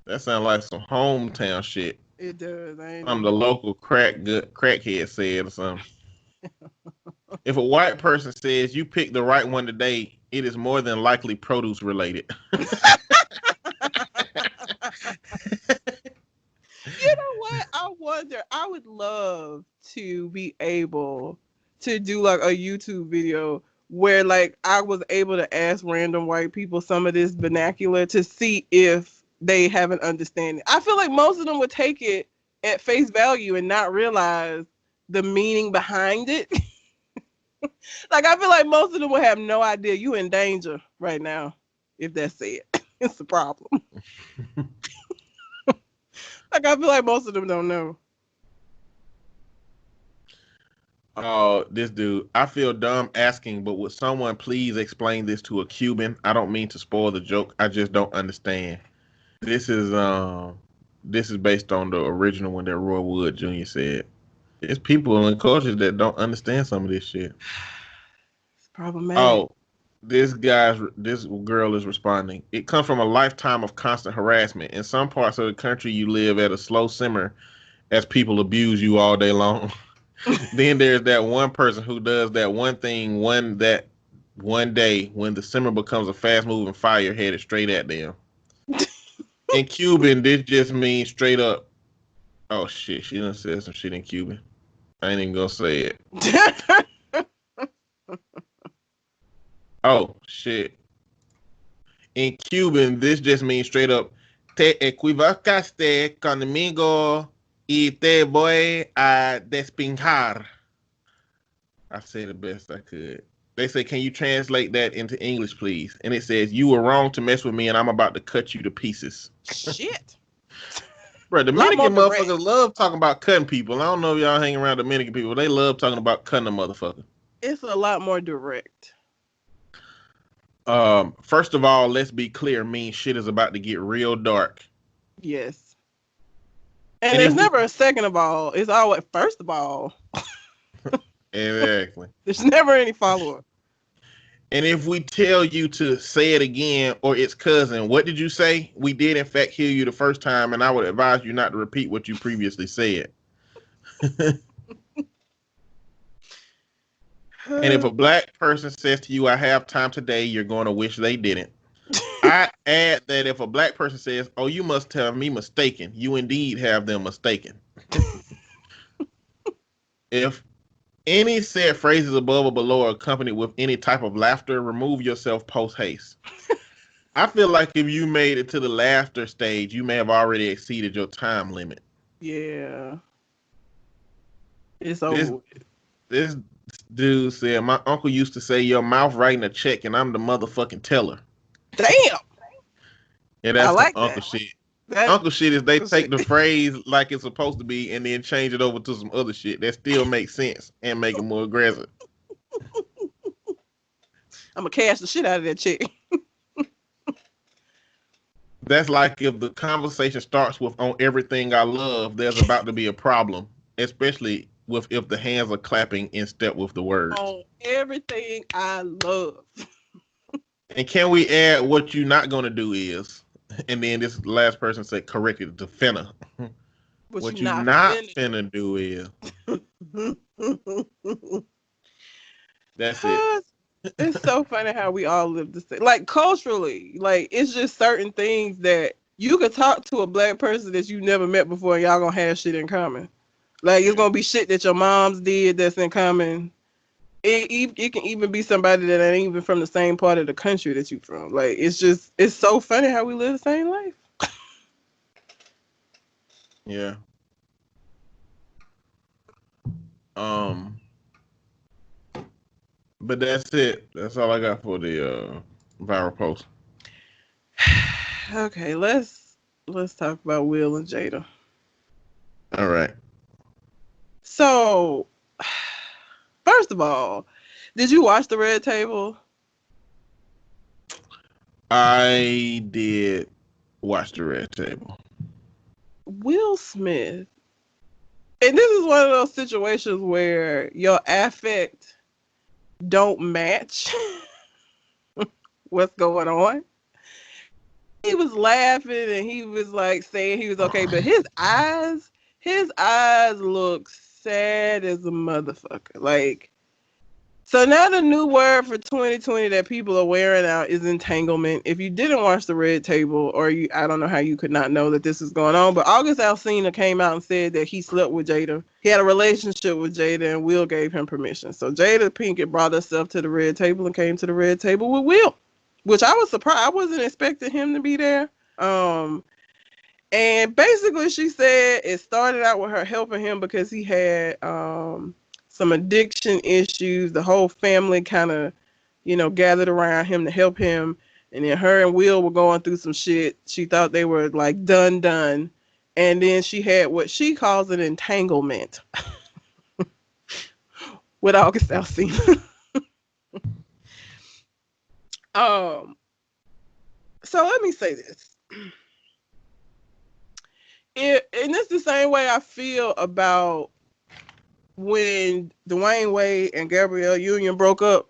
That sounds like some hometown shit. It does. Some the local crackhead said or something. If a white person says you picked the right one today, It is more than likely produce related. You know what? I wonder. I would love to be able to do like a YouTube video where like I was able to ask random white people some of this vernacular to see if they have an understanding. I feel like most of them would take it at face value and not realize the meaning behind it. Like I feel like most of them would have no idea you in danger right now if that's it. It's a problem. Like I feel like most of them don't know. Oh, this dude. I feel dumb asking, but would someone please explain this to a Cuban? I don't mean to spoil the joke. I just don't understand. This is based on the original one that Roy Wood Jr. said. It's people in cultures that don't understand some of this shit. It's problematic. Oh, this girl is responding. It comes from a lifetime of constant harassment. In some parts of the country, you live at a slow simmer as people abuse you all day long. Then there's that one person who does that one thing one day when the simmer becomes a fast moving fire headed straight at them. In Cuban, this just means straight up. Oh shit, she done said some shit in Cuban. I ain't even gonna say it. Oh shit. In Cuban, this just means straight up. Te equivocaste conmigo y te voy a despinjar. I said the best I could. They say, can you translate that into English, please? And it says, you were wrong to mess with me, and I'm about to cut you to pieces. Shit. Bro, Dominican more direct. motherfuckers love talking about cutting people. I don't know if y'all hang around Dominican people. They love talking about cutting a motherfucker. It's a lot more direct. First of all, let's be clear. Mean shit is about to get real dark. Yes. And there's never a second of all. It's always first of all. Exactly. There's never any follow-up. And if we tell you to say it again or its cousin, what did you say? We did in fact hear you the first time, and I would advise you not to repeat what you previously said. And if a black person says to you, I have time today, you're going to wish they didn't. I add that if a black person says, oh, you must have me mistaken, you indeed have them mistaken. If any said phrases above or below are accompanied with any type of laughter, remove yourself post-haste. I feel like if you made it to the laughter stage, you may have already exceeded your time limit. Yeah. It's over. This dude said, my uncle used to say, your mouth writing a check and I'm the motherfucking teller. Damn. Yeah, that's like uncle that. shit. That, uncle shit is they take the phrase like it's supposed to be and then change it over to some other shit that still makes sense and make it more aggressive. I'm going to cash the shit out of that check. That's like if the conversation starts with on everything I love, there's about to be a problem, especially with if the hands are clapping in step with the words. On everything I love. And can we add what you're not going to do is, and then this last person said corrected to finna. What you not finna do is. That's it. It's so funny how we all live the same. Like culturally, like it's just certain things that you could talk to a black person that you never met before and y'all gonna have shit in common. Like it's gonna be shit that your moms did that's in common. It can even be somebody that ain't even from the same part of the country that you from. Like it's so funny how we live the same life. Yeah. But that's it. That's all I got for the viral post. Okay, let's talk about Will and Jada. All right. So, first of all, did you watch the Red Table? I did watch the Red Table. Will Smith, and this is one of those situations where your affect don't match what's going on. He was laughing and he was like saying he was okay, but his eyes look sad as a motherfucker. Like So now the new word for 2020 that people are wearing out is entanglement. If you didn't watch the Red Table, or I don't know how you could not know that this is going on, but August Alsina came out and said that he slept with Jada. He had a relationship with Jada, and Will gave him permission. So Jada Pinkett brought herself to the Red Table and came to the Red Table with Will, which I was surprised. I wasn't expecting him to be there. And basically she said it started out with her helping him because he had some addiction issues. The whole family kind of, gathered around him to help him. And then her and Will were going through some shit. She thought they were like done. And then she had what she calls an entanglement with August Alsina. So let me say this. And it's the same way I feel about when Dwayne Wade and Gabrielle Union broke up,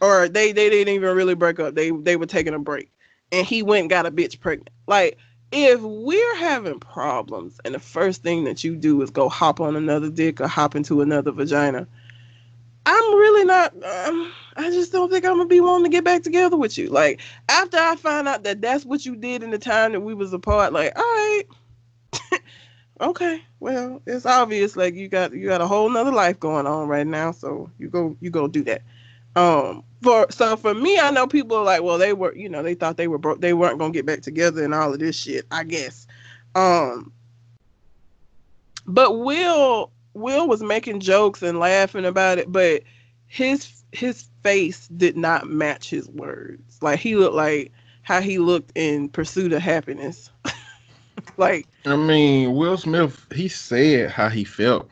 or they didn't even really break up. They were taking a break, and he went and got a bitch pregnant. Like, if we're having problems and the first thing that you do is go hop on another dick or hop into another vagina, I'm really not, I just don't think I'm going to be wanting to get back together with you. Like, after I find out that that's what you did in the time that we was apart, like, all right. Okay, well, it's obvious like you got a whole nother life going on right now, so you go do that. For me, I know people are like, well, they were, they thought they were broke, they weren't gonna get back together and all of this shit, I guess. But Will was making jokes and laughing about it, but his face did not match his words. Like, he looked like how he looked in Pursuit of Happiness. Like, I mean, Will Smith, he said how he felt.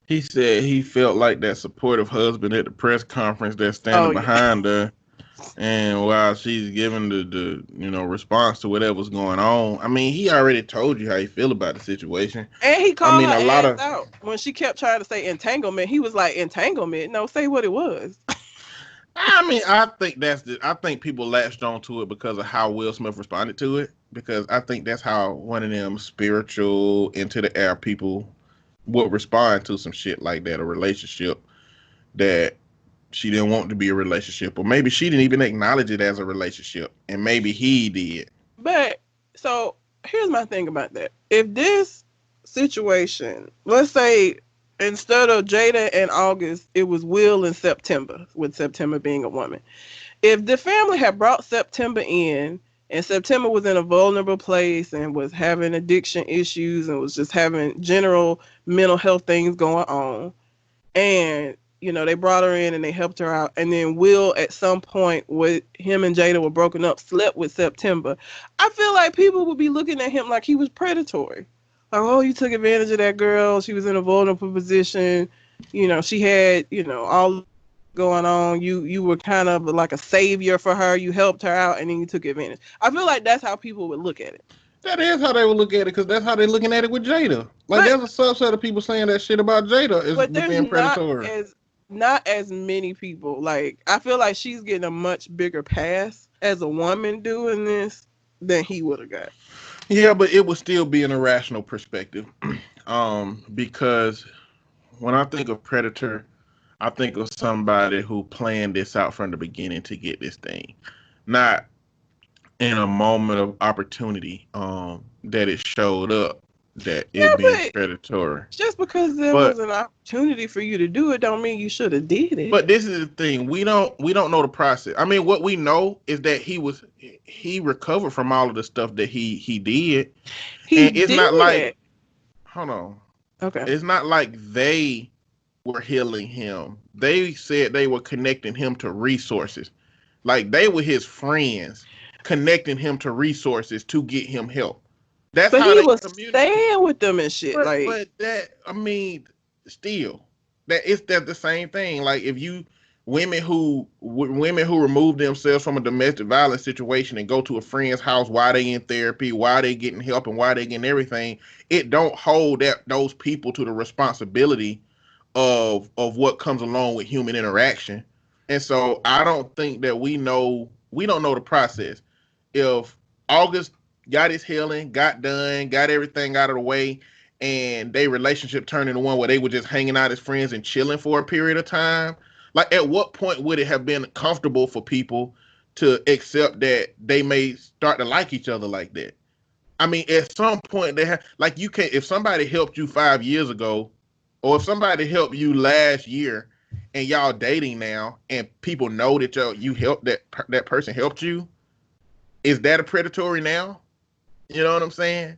He said he felt like that supportive husband at the press conference that's standing behind her, and while she's giving the response to whatever's going on. I mean, he already told you how he feel about the situation. And he called her ass out when she kept trying to say entanglement. He was like, entanglement? No, say what it was. I mean, I think people latched onto it because of how Will Smith responded to it. Because I think that's how one of them spiritual, into the air people would respond to some shit like that, a relationship that she didn't want to be a relationship. Or maybe she didn't even acknowledge it as a relationship. And maybe he did. But, so, here's my thing about that. If this situation, let's say, instead of Jada and August, it was Will and September, with September being a woman. If the family had brought September in, and September was in a vulnerable place and was having addiction issues and was just having general mental health things going on, and, they brought her in and they helped her out, and then Will, at some point, with him and Jada were broken up, slept with September, I feel like people would be looking at him like he was predatory. Like, oh, you took advantage of that girl. She was in a vulnerable position. She had, all going on. You were kind of like a savior for her. You helped her out, and then you took advantage. I feel like that's how people would look at it. That is how they would look at it, because that's how they're looking at it with Jada. Like, there's a subset of people saying that shit about Jada is being predatory. Not as many people. Like, I feel like she's getting a much bigger pass as a woman doing this than he would have got. Yeah, but it would still be an irrational perspective. Because when I think of predator, I think of somebody who planned this out from the beginning to get this thing. Not in a moment of opportunity that it showed up that it being predatory. Just because there was an opportunity for you to do it don't mean you should have did it. But this is the thing. We don't know the process. I mean, what we know is that he recovered from all of the stuff that he did. It's not like, hold on. Okay. It's not like they were healing him. They said they were connecting him to resources. Like, they were his friends connecting him to resources to get him help. That's but how he was staying with them and shit. But that, I mean, still, that's the same thing. Like, if you women who remove themselves from a domestic violence situation and go to a friend's house while they in therapy, while they getting help, and while they getting everything, it don't hold those people to the responsibility of what comes along with human interaction. And so I don't think that we don't know the process. If August got his healing, got done, got everything out of the way, and their relationship turned into one where they were just hanging out as friends and chilling for a period of time, Like, at what point would it have been comfortable for people to accept that they may start to like each other like that? I mean, at some point they have, like, you can't, if somebody helped you 5 years ago, or if somebody helped you last year and y'all dating now and people know that you helped that person helped you, is that a predatory now? You know what I'm saying?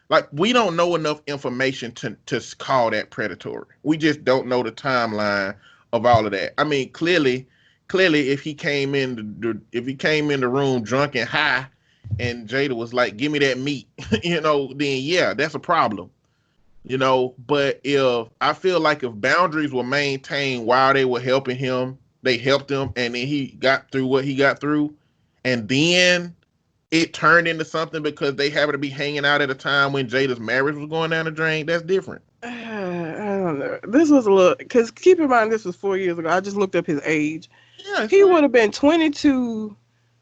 Like, we don't know enough information to call that predatory. We just don't know the timeline of all of that. I mean, clearly, if he came in the room drunk and high, and Jada was like, "Give me that meat," then yeah, that's a problem. But if I feel like if boundaries were maintained while they were helping him, they helped him, and then he got through what he got through, and then it turned into something because they happened to be hanging out at a time when Jada's marriage was going down the drain. That's different. I don't know. This was a little, because keep in mind, this was 4 years ago. I just looked up his age. Yeah, He would have been 22,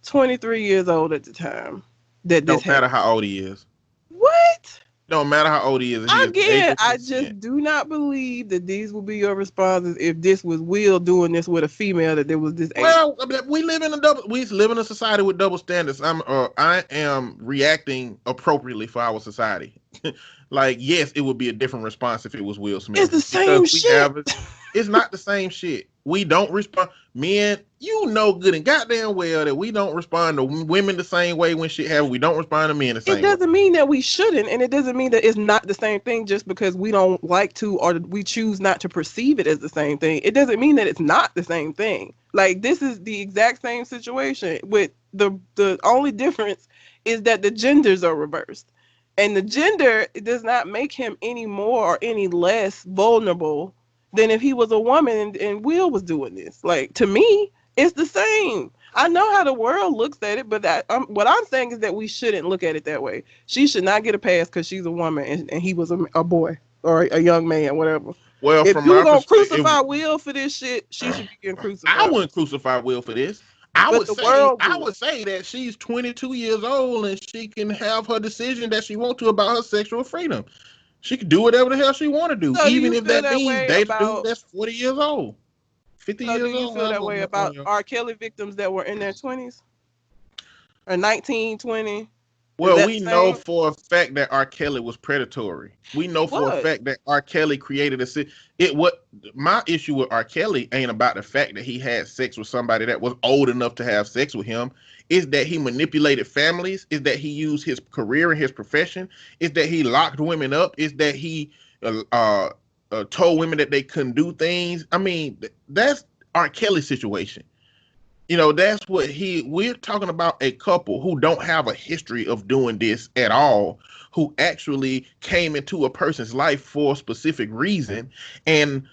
23 years old at the time that this don't matter happened. how old he is. What? Don't matter how old he is. Again, I just do not believe that these will be your responses if this was Will doing this with a female that there was this age. Well, we live in a society with double standards. I am reacting appropriately for our society. Like, yes, it would be a different response if it was Will Smith. It's the same shit. It's not the same shit. We don't respond. Men, good and goddamn well that we don't respond to women the same way when shit happens. We don't respond to men the same way. It doesn't mean that we shouldn't, and it doesn't mean that it's not the same thing just because we don't like to or we choose not to perceive it as the same thing. It doesn't mean that it's not the same thing. Like, this is the exact same situation with the only difference is that the genders are reversed. And the gender does not make him any more or any less vulnerable than if he was a woman and Will was doing this. Like, to me, it's the same. I know how the world looks at it, but what I'm saying is that we shouldn't look at it that way. She should not get a pass because she's a woman and he was a boy or a young man, whatever. Well, if from you my gonna perspective, crucify Will for this shit, she should be getting crucified. I wouldn't crucify Will for this. I would say that she's 22 years old and she can have her decision that she wants to about her sexual freedom. She can do whatever the hell she want to do, So even if that means date a about, dude that's 40 years old, 50 years old. Do you feel that way about R. Kelly victims that were in their 20s? Or 19, 20? Well, we know for a fact that R. Kelly was predatory. We know for a fact that R. Kelly created my issue with R. Kelly ain't about the fact that he had sex with somebody that was old enough to have sex with him. Is that he manipulated families? Is that he used his career and his profession? Is that he locked women up? Is that he told women that they couldn't do things? I mean, that's R. Kelly's situation. That's what we're talking about, a couple who don't have a history of doing this at all, who actually came into a person's life for a specific reason, and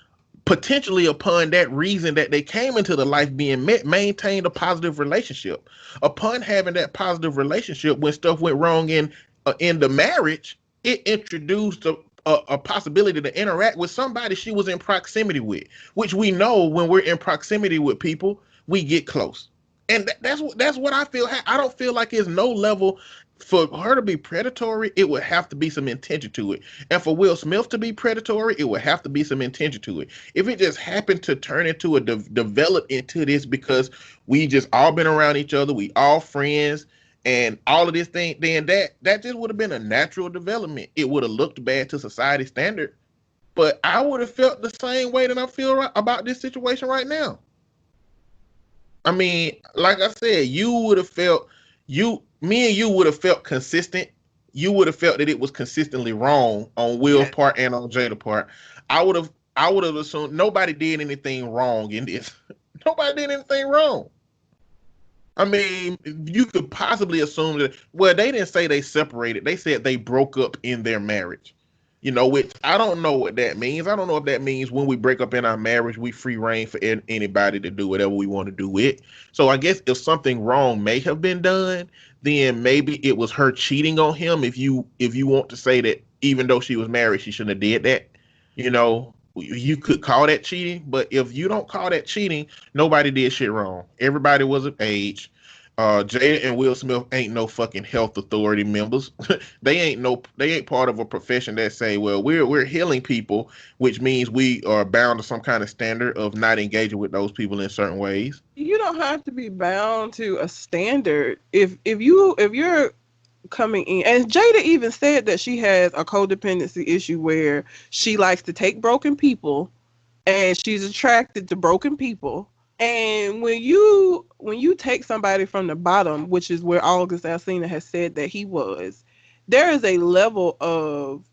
potentially upon that reason that they came into the life being met, maintained a positive relationship. Upon having that positive relationship, when stuff went wrong in the marriage, it introduced a possibility to interact with somebody she was in proximity with, which we know when we're in proximity with people, we get close. And that's what I feel. I don't feel like there's no level for her to be predatory. It would have to be some intention to it. And for Will Smith to be predatory, it would have to be some intention to it. If it just happened to turn into develop into this because we just all been around each other, we all friends, and all of this thing, then that just would have been a natural development. It would have looked bad to society standard, but I would have felt the same way that I feel about this situation right now. I mean, like I said, me and you would have felt consistent. You would have felt that it was consistently wrong on Will's part and on Jada's part. I would have assumed nobody did anything wrong in this. Nobody did anything wrong. I mean, you could possibly assume that, well, they didn't say they separated. They said they broke up in their marriage. Which I don't know what that means. I don't know if that means when we break up in our marriage, we free reign for anybody to do whatever we want to do with. So I guess if something wrong may have been done, then maybe it was her cheating on him. If you want to say that even though she was married, she shouldn't have did that, you could call that cheating. But if you don't call that cheating, nobody did shit wrong. Everybody was of age. Jada and Will Smith ain't no fucking health authority members. They ain't part of a profession that say, well, we're healing people, which means we are bound to some kind of standard of not engaging with those people in certain ways. You don't have to be bound to a standard. If you're coming in, and Jada even said that she has a codependency issue where she likes to take broken people and she's attracted to broken people. And when you take somebody from the bottom, which is where August Alsina has said that he was, there is a level of,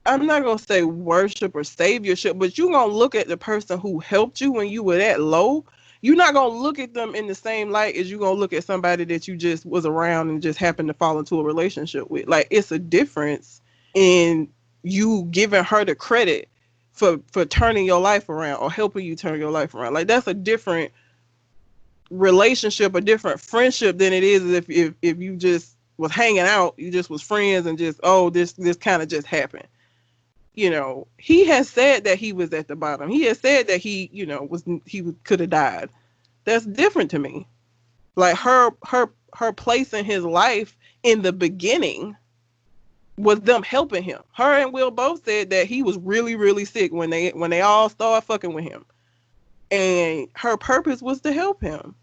I'm not going to say worship or saviorship, but you're going to look at the person who helped you when you were that low. You're not going to look at them in the same light as you're going to look at somebody that you just was around and just happened to fall into a relationship with. Like, it's a difference in you giving her the credit for turning your life around or helping you turn your life around. Like, that's a different relationship, a different friendship than it is if you just was hanging out, you just was friends and just, oh, this kind of just happened. You know, he has said that he was at the bottom. He has said that he could have died. That's different to me. Like, her place in his life in the beginning was them helping him. Her and Will both said that he was really, really sick when they all started fucking with him. And her purpose was to help him.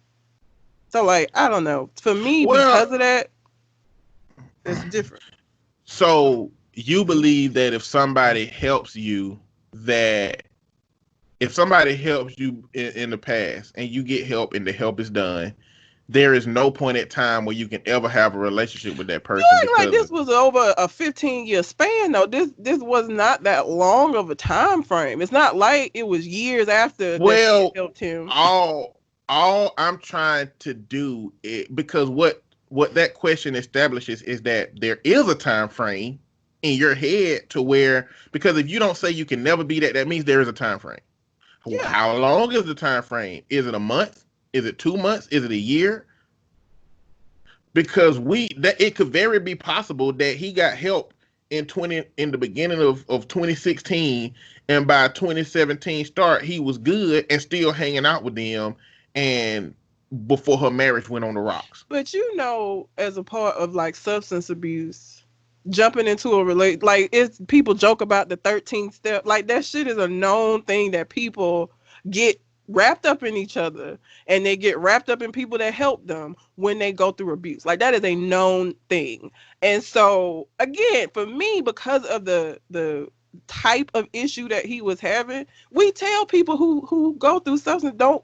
So, like, I don't know. For me, because of that, it's different. So you believe that if somebody helps you in the past and you get help and the help is done, there is no point at time where you can ever have a relationship with that person. You act like this was over a 15-year span, though. This was not that long of a time frame. It's not like it was years after that helped him. All I'm trying to do because what that question establishes is that there is a time frame in your head to where, because if you don't say you can never be that means there is a time frame. Yeah. How long is the time frame? Is it a month? Is it 2 months? Is it a year? Because it could very be possible that he got help in the beginning of 2016, and by 2017 start he was good and still hanging out with them, and before her marriage went on the rocks. But as a part of like substance abuse, jumping into a like, it's people joke about the 13th step. Like, that shit is a known thing that people get wrapped up in each other, and they get wrapped up in people that help them when they go through abuse. Like, that is a known thing. And so again, for me, because of the type of issue that he was having, we tell people who go through substance, don't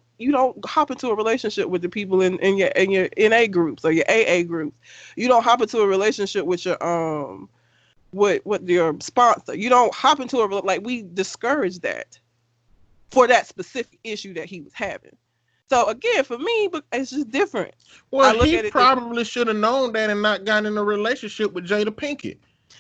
hop into a relationship with the people in your NA groups or your AA groups. You don't hop into a relationship with your with your sponsor. You don't hop into we discourage that for that specific issue that he was having. So again, for me, but it's just different. Well, he probably should have known that and not gotten in a relationship with Jada Pinkett.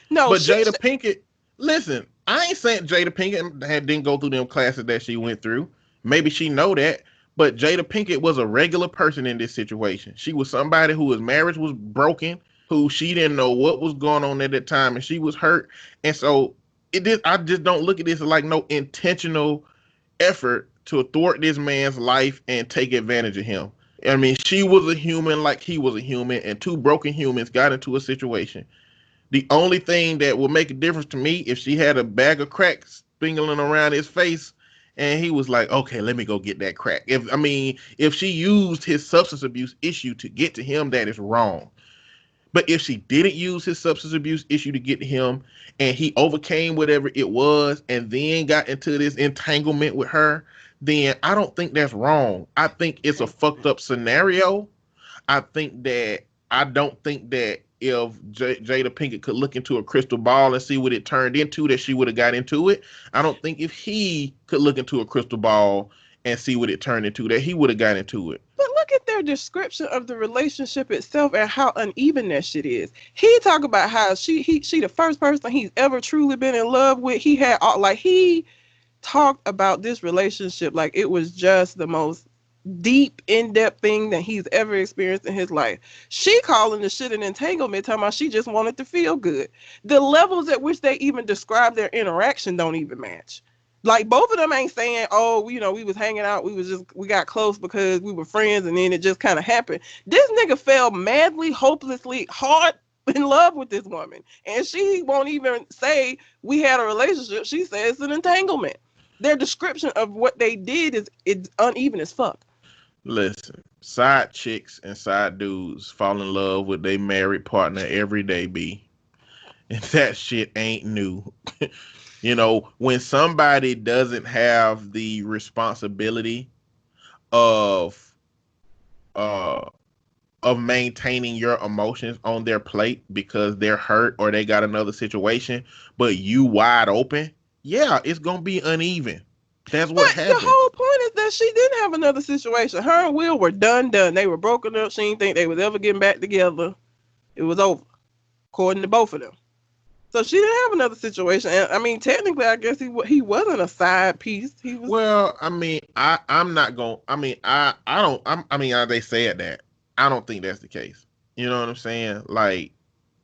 No, but Jada Pinkett, listen, I ain't saying Jada Pinkett didn't go through them classes that she went through. Maybe she know that, but Jada Pinkett was a regular person in this situation. She was somebody whose marriage was broken, who she didn't know what was going on at that time, and she was hurt. And so I just don't look at this as like no intentional effort to thwart this man's life and take advantage of him. I mean, she was a human like he was a human, and two broken humans got into a situation. The only thing that will make a difference to me, if she had a bag of crack spingling around his face and he was like, okay, let me go get that crack. If she used his substance abuse issue to get to him, that is wrong. But if she didn't use his substance abuse issue to get to him and he overcame whatever it was and then got into this entanglement with her, then I don't think that's wrong. I think it's a fucked up scenario. I don't think that if Jada Pinkett could look into a crystal ball and see what it turned into, that she would have got into it. I don't think if he could look into a crystal ball and see what it turned into, that he would have got into it. But look at their description of the relationship itself and how uneven that shit is. He talk about how she the first person he's ever truly been in love with. He talked about this relationship like it was just the most deep, in-depth thing that he's ever experienced in his life. She calling the shit an entanglement, talking about she just wanted to feel good. The levels at which they even describe their interaction don't even match. Like, both of them ain't saying, oh, we was hanging out, we got close because we were friends, and then it just kind of happened. This nigga fell madly, hopelessly hard in love with this woman, and she won't even say we had a relationship. She says it's an entanglement. Their description of what they did is it's uneven as fuck. Listen, side chicks and side dudes fall in love with their married partner every day, B. And that shit ain't new. When somebody doesn't have the responsibility of uh of maintaining your emotions on their plate because they're hurt or they got another situation, but you wide open, yeah, it's gonna be uneven. That's what But the happens. whole point is that she didn't have another situation. Her and Will were done. They were broken up. She didn't think they was ever getting back together. It was over, according to both of them. So she didn't have another situation. And I mean, technically, I guess he wasn't a side piece. He was. Well, I mean, I'm not going. I mean, I don't. I mean, they said that. I don't think that's the case. You know what I'm saying? Like,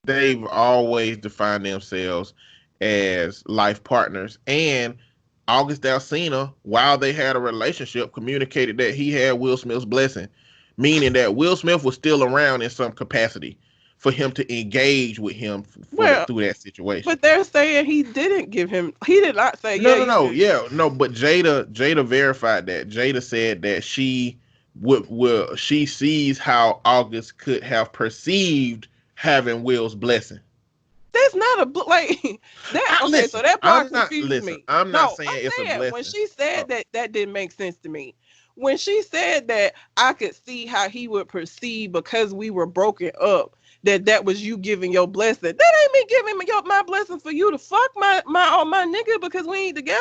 they've always defined themselves as life partners. And August Alsina, while they had a relationship, communicated that he had Will Smith's blessing, meaning that Will Smith was still around in some capacity for him to engage with him through that situation. But they're saying he didn't give him. He did not say. No. But Jada verified that. Jada said that she she sees how August could have perceived having Will's blessing. That's not like that. Okay, listen, so that part confused me. I'm not saying it's a blessing. When she said that didn't make sense to me. When she said that, I could see how he would perceive because we were broken up. That was you giving your blessing. That ain't me giving my blessing for you to fuck my nigga because we ain't together.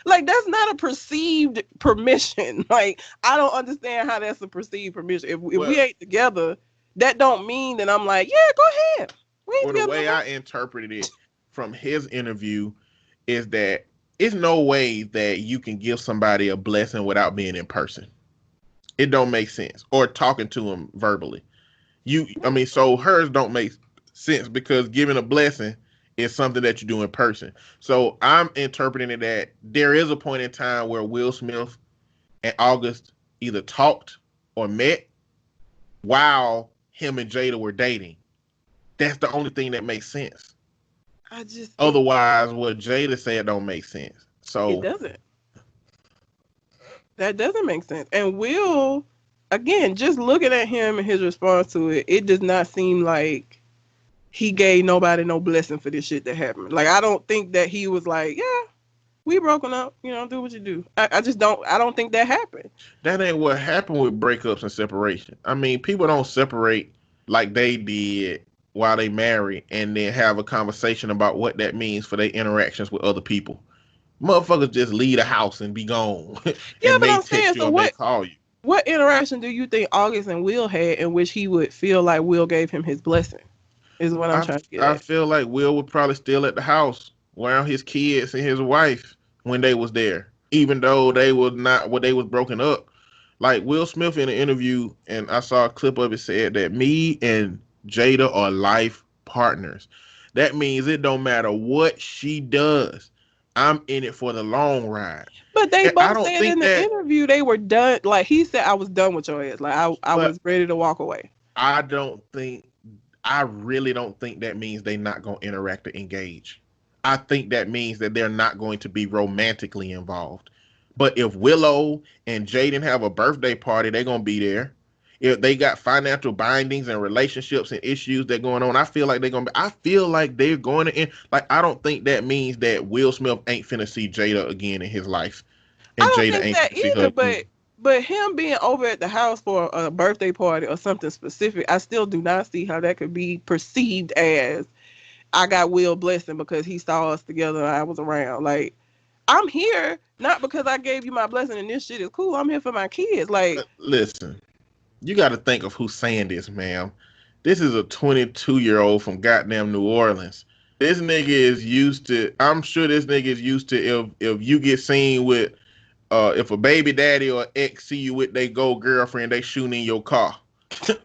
Like, that's not a perceived permission. Like, I don't understand how that's a perceived permission. If we ain't together, that don't mean that I'm like, yeah, go ahead. Well, the way I interpreted it from his interview is that it's no way that you can give somebody a blessing without being in person. It don't make sense. Or talking to him verbally. So hers don't make sense because giving a blessing is something that you do in person. So I'm interpreting it that there is a point in time where Will Smith and August either talked or met while him and Jada were dating. That's the only thing that makes sense. Otherwise, what Jada said don't make sense. So it doesn't. That doesn't make sense. And Will, again, just looking at him and his response to it, it does not seem like he gave nobody no blessing for this shit that happened. Like, I don't think that he was like, yeah, we broken up, do what you do. I don't think that happened. That ain't what happened with breakups and separation. I mean, people don't separate like they did while they marry and then have a conversation about what that means for their interactions with other people. Motherfuckers just leave the house and be gone. Yeah, and but they I'm saying, text you or they call you. What interaction do you think August and Will had in which he would feel like Will gave him his blessing? Is what I'm trying to get at. I feel like Will was probably still at the house around his kids and his wife when they was there, even though they was broken up. Like, Will Smith in an interview, and I saw a clip of it, said that me and Jada are life partners. That means it don't matter what she does. I'm in it for the long ride. But they both said in the interview they were done. Like, he said, I was done with your ass. Like, I was ready to walk away. I really don't think that means they not going to interact or engage. I think that means that they're not going to be romantically involved. But if Willow and Jaden have a birthday party, they're going to be there. If they got financial bindings and relationships and issues that going on, I feel like they're going to be, I feel like they're going to end. Like, I don't think that means that Will Smith ain't finna see Jada again in his life. And I don't Jada think ain't that finna see either, her. but him being over at the house for a birthday party or something specific, I still do not see how that could be perceived as I got Will blessing because he saw us together and I was around. Like, I'm here not because I gave you my blessing and this shit is cool. I'm here for my kids. Like, listen, you got to think of who's saying this, ma'am. This is a 22-year-old from goddamn New Orleans. This nigga is used to. I'm sure this nigga is used to if you get seen with. If a baby daddy or ex see you with their girlfriend, they shooting in your car. So,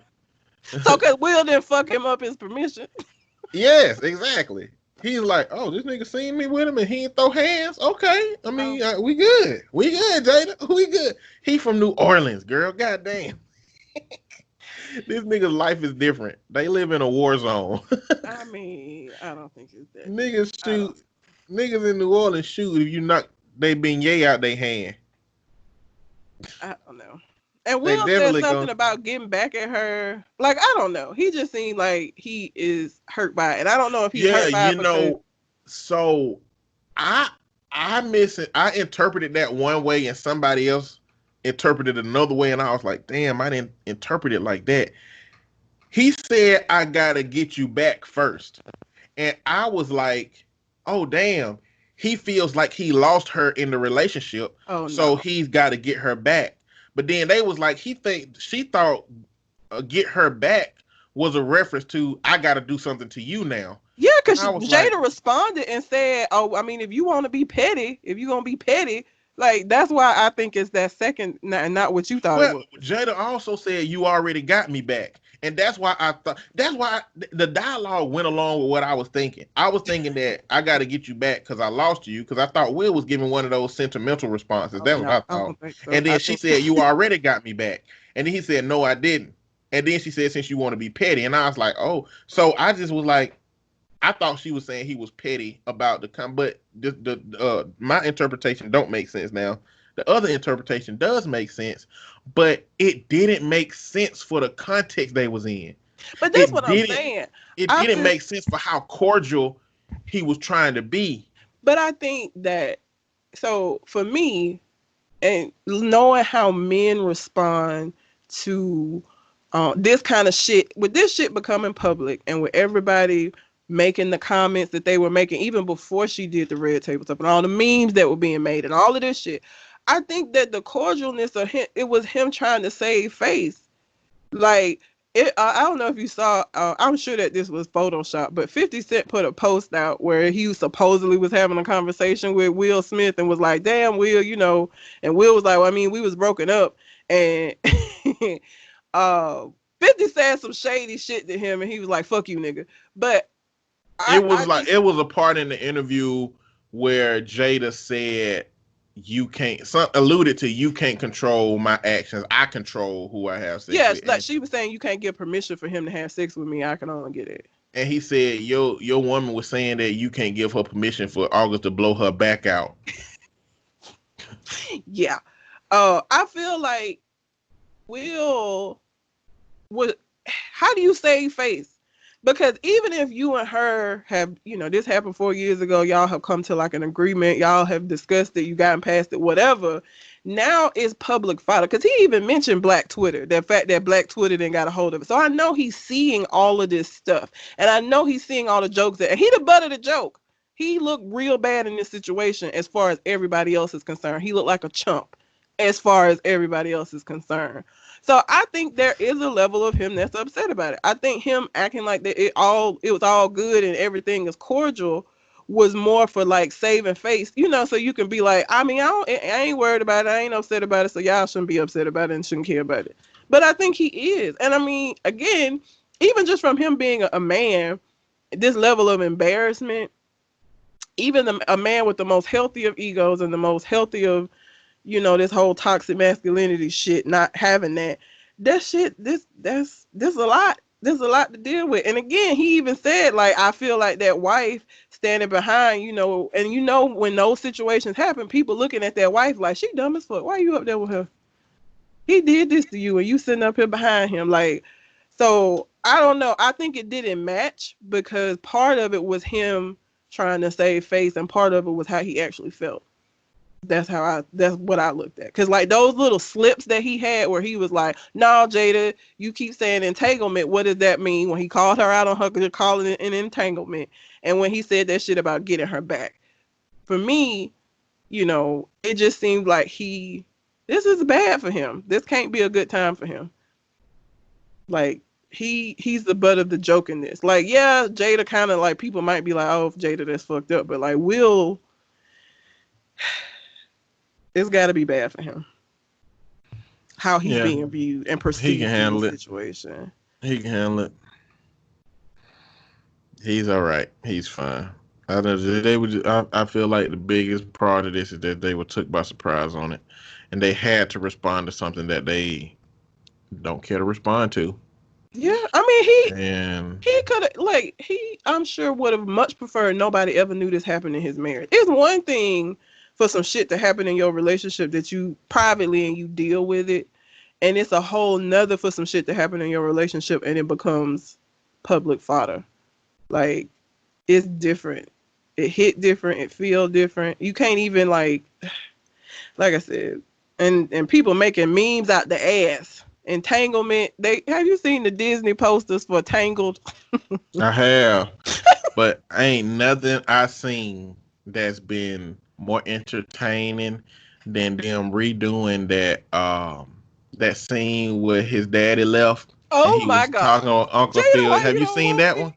because Will didn't fuck him up his permission. Yes, exactly. He's like, oh, this nigga seen me with him and he ain't throw hands. Okay, I mean, we good. We good, Jada. We good. He from New Orleans, girl. Goddamn. This nigga's life is different. They live in a war zone. I mean, I don't think it's that. Niggas in New Orleans shoot if you knock they beignet out their hand. I don't know. And Will said something about getting back at her. Like, I don't know. He just seemed like he is hurt by it. I don't know if he's hurt by it. So I interpreted that one way and somebody else interpreted another way, and I was like, damn, I didn't interpret it like that. He said, I gotta get you back first. And I was like, oh damn, he feels like he lost her in the relationship. Oh, no. So he's gotta get her back. But then they was like, she thought get her back was a reference to, I got to do something to you now. Yeah, because Jada responded and said, oh, I mean, if you want to be petty, if you're going to be petty, like, that's why I think it's that second, not what you thought it was. Jada also said, you already got me back. And that's why the dialogue went along with what I was thinking. I was thinking that I got to get you back because I lost you, because I thought Will was giving one of those sentimental responses. That's what I thought. I don't think so. And then she said, you already got me back. And then he said, no, I didn't. And then she said, since you want to be petty. And I was like, oh. So I just was like, I thought she was saying he was petty about but my interpretation don't make sense now. The other interpretation does make sense, but it didn't make sense for the context they was in. But that's what I'm saying. It didn't make sense for how cordial he was trying to be. But I think that, so for me, and knowing how men respond to this kind of shit, with this shit becoming public and with everybody making the comments that they were making even before she did the red table stuff and all the memes that were being made and all of this shit, I think that the cordialness of him, it was him trying to save face. Like, I don't know if you saw, I'm sure that this was Photoshop, but 50 Cent put a post out where he supposedly was having a conversation with Will Smith and was like, damn, Will, you know, and Will was like, well, I mean, we was broken up, and 50 said some shady shit to him, and he was like, fuck you, nigga. But it was a part in the interview where Jada said, you can't control my actions. I control who I have sex with. Like she was saying, you can't give permission for him to have sex with me. I can only get it. And he said, your woman was saying that you can't give her permission for August to blow her back out. Yeah. I feel like how do you save face? Because even if you and her have, you know, this happened 4 years ago, y'all have come to like an agreement, y'all have discussed it, you gotten past it, whatever. Now it's public fodder. Because he even mentioned Black Twitter, that fact that Black Twitter didn't got a hold of it. So I know he's seeing all of this stuff. And I know he's seeing all the jokes and he the butt of the joke. He looked real bad in this situation as far as everybody else is concerned. He looked like a chump as far as everybody else is concerned. So I think there is a level of him that's upset about it. I think him acting like that it was all good and everything is cordial was more for like saving face, you know, so you can be like, I mean, I ain't worried about it. I ain't upset about it. So y'all shouldn't be upset about it and shouldn't care about it. But I think he is. And I mean, again, even just from him being a man, this level of embarrassment, even a man with the most healthy of egos and the most healthy of, you know, this whole toxic masculinity shit, not having that shit, there's a lot to deal with. And again, he even said, like, I feel like that wife standing behind, you know, and you know, when those situations happen, people looking at that wife like, she dumb as fuck. Why are you up there with her? He did this to you and you sitting up here behind him. Like, so I don't know. I think it didn't match because part of it was him trying to save face and part of it was how he actually felt. That's what I looked at. Because like those little slips that he had where he was like, no, Jada, you keep saying entanglement. What does that mean? When he called her out on her calling it an entanglement. And when he said that shit about getting her back. For me, you know, it just seemed like this is bad for him. This can't be a good time for him. Like, he's the butt of the joke in this. Like, yeah, Jada kind of like, people might be like, oh, Jada, that's fucked up. But like, Will... it's got to be bad for him. How he's being viewed and perceived in the situation. He can handle it. He's all right. He's fine. I know they would. I feel like the biggest part of this is that they were took by surprise on it, and they had to respond to something that they don't care to respond to. Yeah, I mean And he could have I'm sure would have much preferred nobody ever knew this happened in his marriage. It's one thing for some shit to happen in your relationship that you privately and you deal with it, and it's a whole nother for some shit to happen in your relationship and it becomes public fodder. Like, it's different. It hit different. It feel different. You can't even like I said, and people making memes out the ass. Entanglement. They have you seen the Disney posters for Tangled? I have, but ain't nothing I seen that's been more entertaining than them redoing that scene where his daddy left and Oh he my was talking God. to Uncle Jada, Phil. why Have you you don't seen want that me? one?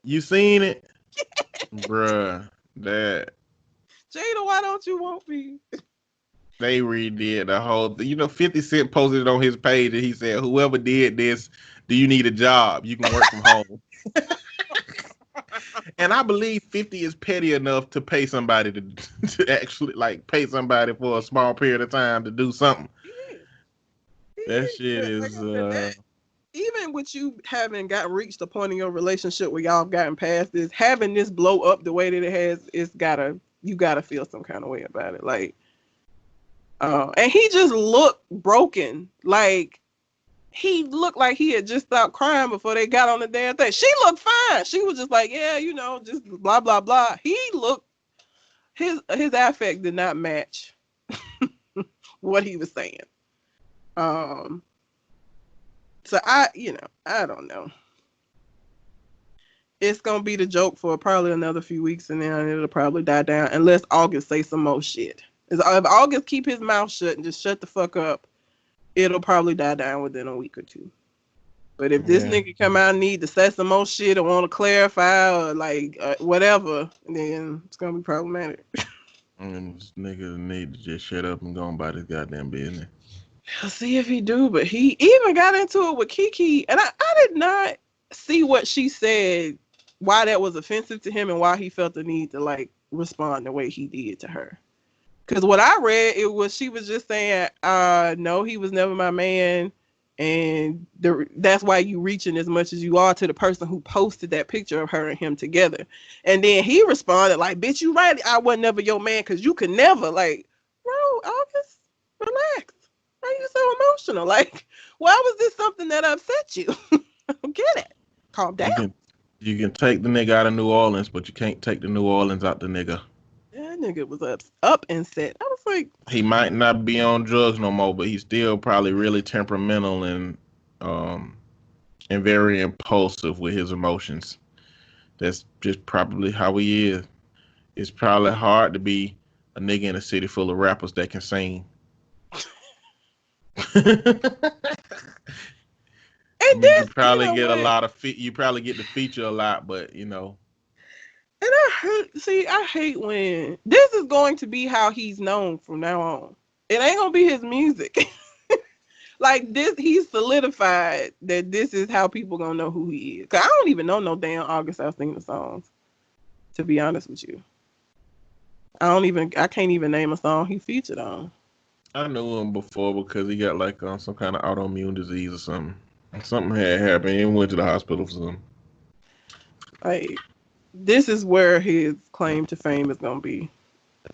You seen it, bruh? That Jada, why don't you want me? they redid the whole thing. 50 Cent posted it on his page and he said, "Whoever did this, do you need a job? You can work from home." And I believe 50 is petty enough to pay somebody to actually pay somebody for a small period of time to do something. He is. He That is. shit But like is I said, that even with you having got reached a point in your relationship where y'all have gotten past this, having this blow up the way that it has, you gotta feel some kind of way about it. And he just looked broken. Like, he looked like he had just stopped crying before they got on the damn thing. She looked fine. She was just like, yeah, just blah blah blah. He looked his affect did not match what he was saying. So I don't know. It's gonna be the joke for probably another few weeks, and then it'll probably die down unless August say some more shit. If August keep his mouth shut and just shut the fuck up, it'll probably die down within a week or two. But if this yeah. nigga come out and need to say some more shit or want to clarify or whatever, then it's gonna be problematic. And this nigga need to just shut up and go on about his goddamn business. I'll see if he do, but he even got into it with Kiki, and I did not see what she said, why that was offensive to him, and why he felt the need to respond the way he did to her. Because what I read, she was just saying, no, he was never my man, and that's why you reaching as much as you are to the person who posted that picture of her and him together. And then he responded like, bitch, you right, I was never your man, because you could never, bro, August, relax. Why are you so emotional? Why was this something that upset you? I don't get it. Calm down. You can take the nigga out of New Orleans, but you can't take the New Orleans out the nigga. That nigga was up and set. I was like, He might not be on drugs no more, but he's still probably really temperamental and very impulsive with his emotions. That's just probably how he is. It's probably hard to be a nigga in a city full of rappers that can sing. I and mean, you this, probably get a what? lot of you probably get to feature a lot, but And I hate when this is going to be how he's known from now on. It ain't gonna be his music. Like this, he's solidified that this is how people gonna know who he is. Cause I don't even know no damn August Alsina songs. To be honest with you, I can't even name a song he featured on. I knew him before because he got some kind of autoimmune disease or something. Something had happened. He went to the hospital for something. Like, this is where his claim to fame is gonna be,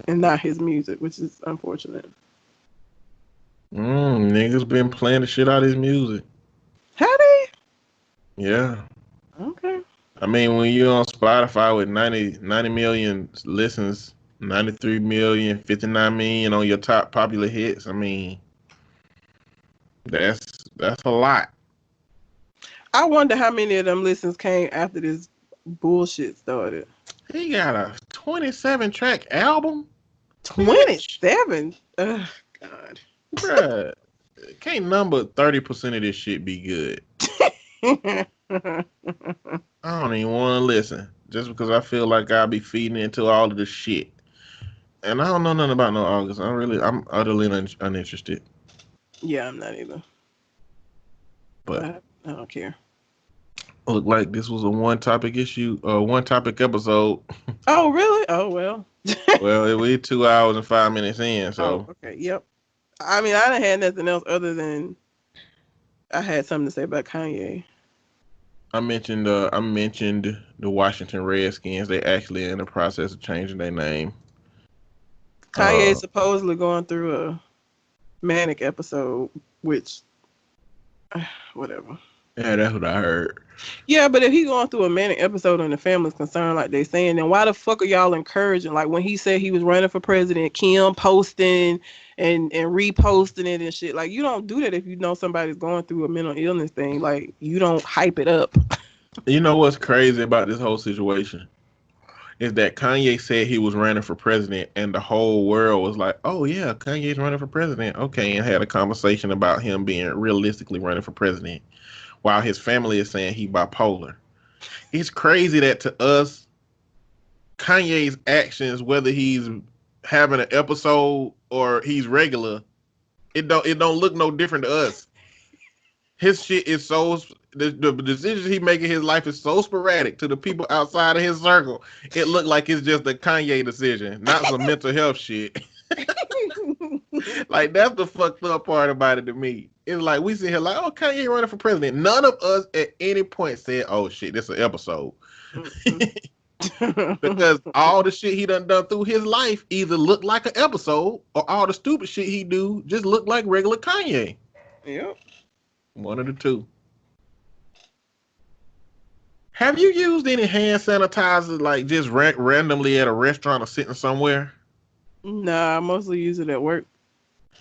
and not his music, which is unfortunate. Niggas been playing the shit out of his music. How they? Yeah. Okay. I mean, when you're on Spotify with 90 million listens, 93 million, 59 million on your top popular hits, I mean, that's a lot. I wonder how many of them listens came after this bullshit started. He got a 27 track album? 27? Ugh, God. Bruh, can't number 30% of this shit be good. I don't even want to listen just because I feel like I'll be feeding into all of the shit. And I don't know nothing about no August. I'm utterly uninterested. Yeah, I'm not either. But I don't care. Looked like this was a one-topic episode. Oh, really? Oh, well. Well, we're 2 hours and 5 minutes in, so. Oh, okay. Yep. I mean, I didn't have nothing else other than I had something to say about Kanye. I mentioned the Washington Redskins. They actually in the process of changing their name. Kanye supposedly going through a manic episode, which whatever. Yeah, that's what I heard. Yeah, but if he going through a manic episode and the family's concerned, like they saying, then why the fuck are y'all encouraging? Like when he said he was running for president, Kim posting and reposting it and shit. Like you don't do that if you know somebody's going through a mental illness thing. Like you don't hype it up. You know what's crazy about this whole situation? Is that Kanye said he was running for president and the whole world was like, oh yeah, Kanye's running for president. Okay, and had a conversation about him being realistically running for president while his family is saying he bipolar. It's crazy that to us, Kanye's actions, whether he's having an episode or he's regular, it don't look no different to us. His shit is so the decisions he making in his life is so sporadic to the people outside of his circle. It looked like it's just a Kanye decision, not some mental health shit. Like that's the fucked up part about it to me. It's like we sit here like, oh, Kanye running for president. None of us at any point said, oh shit, this is an episode. Because all the shit he done through his life either look like an episode or all the stupid shit he do just look like regular Kanye. Yep. One of the two. Have you used any hand sanitizer like just randomly at a restaurant or sitting somewhere? Nah, I mostly use it at work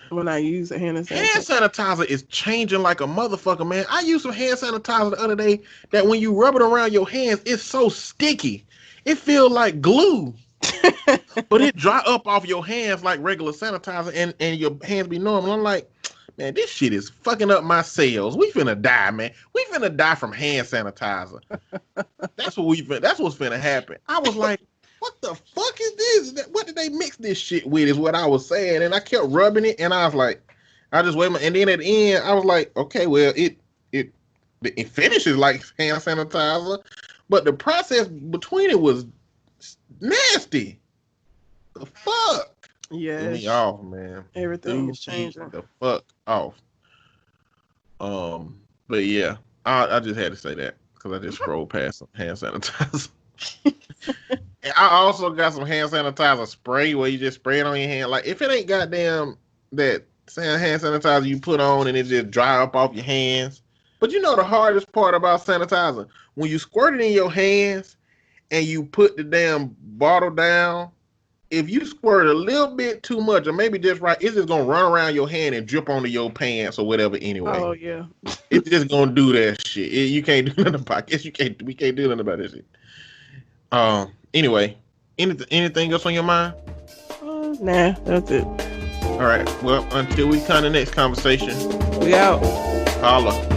when I use a hand sanitizer. Hand sanitizer is changing like a motherfucker, man. I used some hand sanitizer the other day that when you rub it around your hands, it's so sticky. It feels like glue. But it dry up off your hands like regular sanitizer and your hands be normal. I'm like, man, this shit is fucking up my cells. We finna die, man. We finna die from hand sanitizer. That's what's finna happen. I was like, what the fuck is this? What did they mix this shit with is what I was saying. And I kept rubbing it and I was like, I just wait. And then at the end, I was like, okay, well, it finishes like hand sanitizer, but the process between it was nasty. The fuck? Yeah. Get me off, man. Everything is changing. The fuck off. But yeah, I just had to say that because I just scrolled past some hand sanitizer. And I also got some hand sanitizer spray where you just spray it on your hand. Like if it ain't goddamn that hand sanitizer you put on and it just dry up off your hands. But you know the hardest part about sanitizer, when you squirt it in your hands and you put the damn bottle down, if you squirt a little bit too much or maybe just right, it's just gonna run around your hand and drip onto your pants or whatever anyway. Oh yeah. It's just gonna do that shit. You can't do nothing about it. We can't do nothing about this shit. Anyway, anything else on your mind? Nah, that's it. All right. Well, until we come to the next conversation, We out. holla.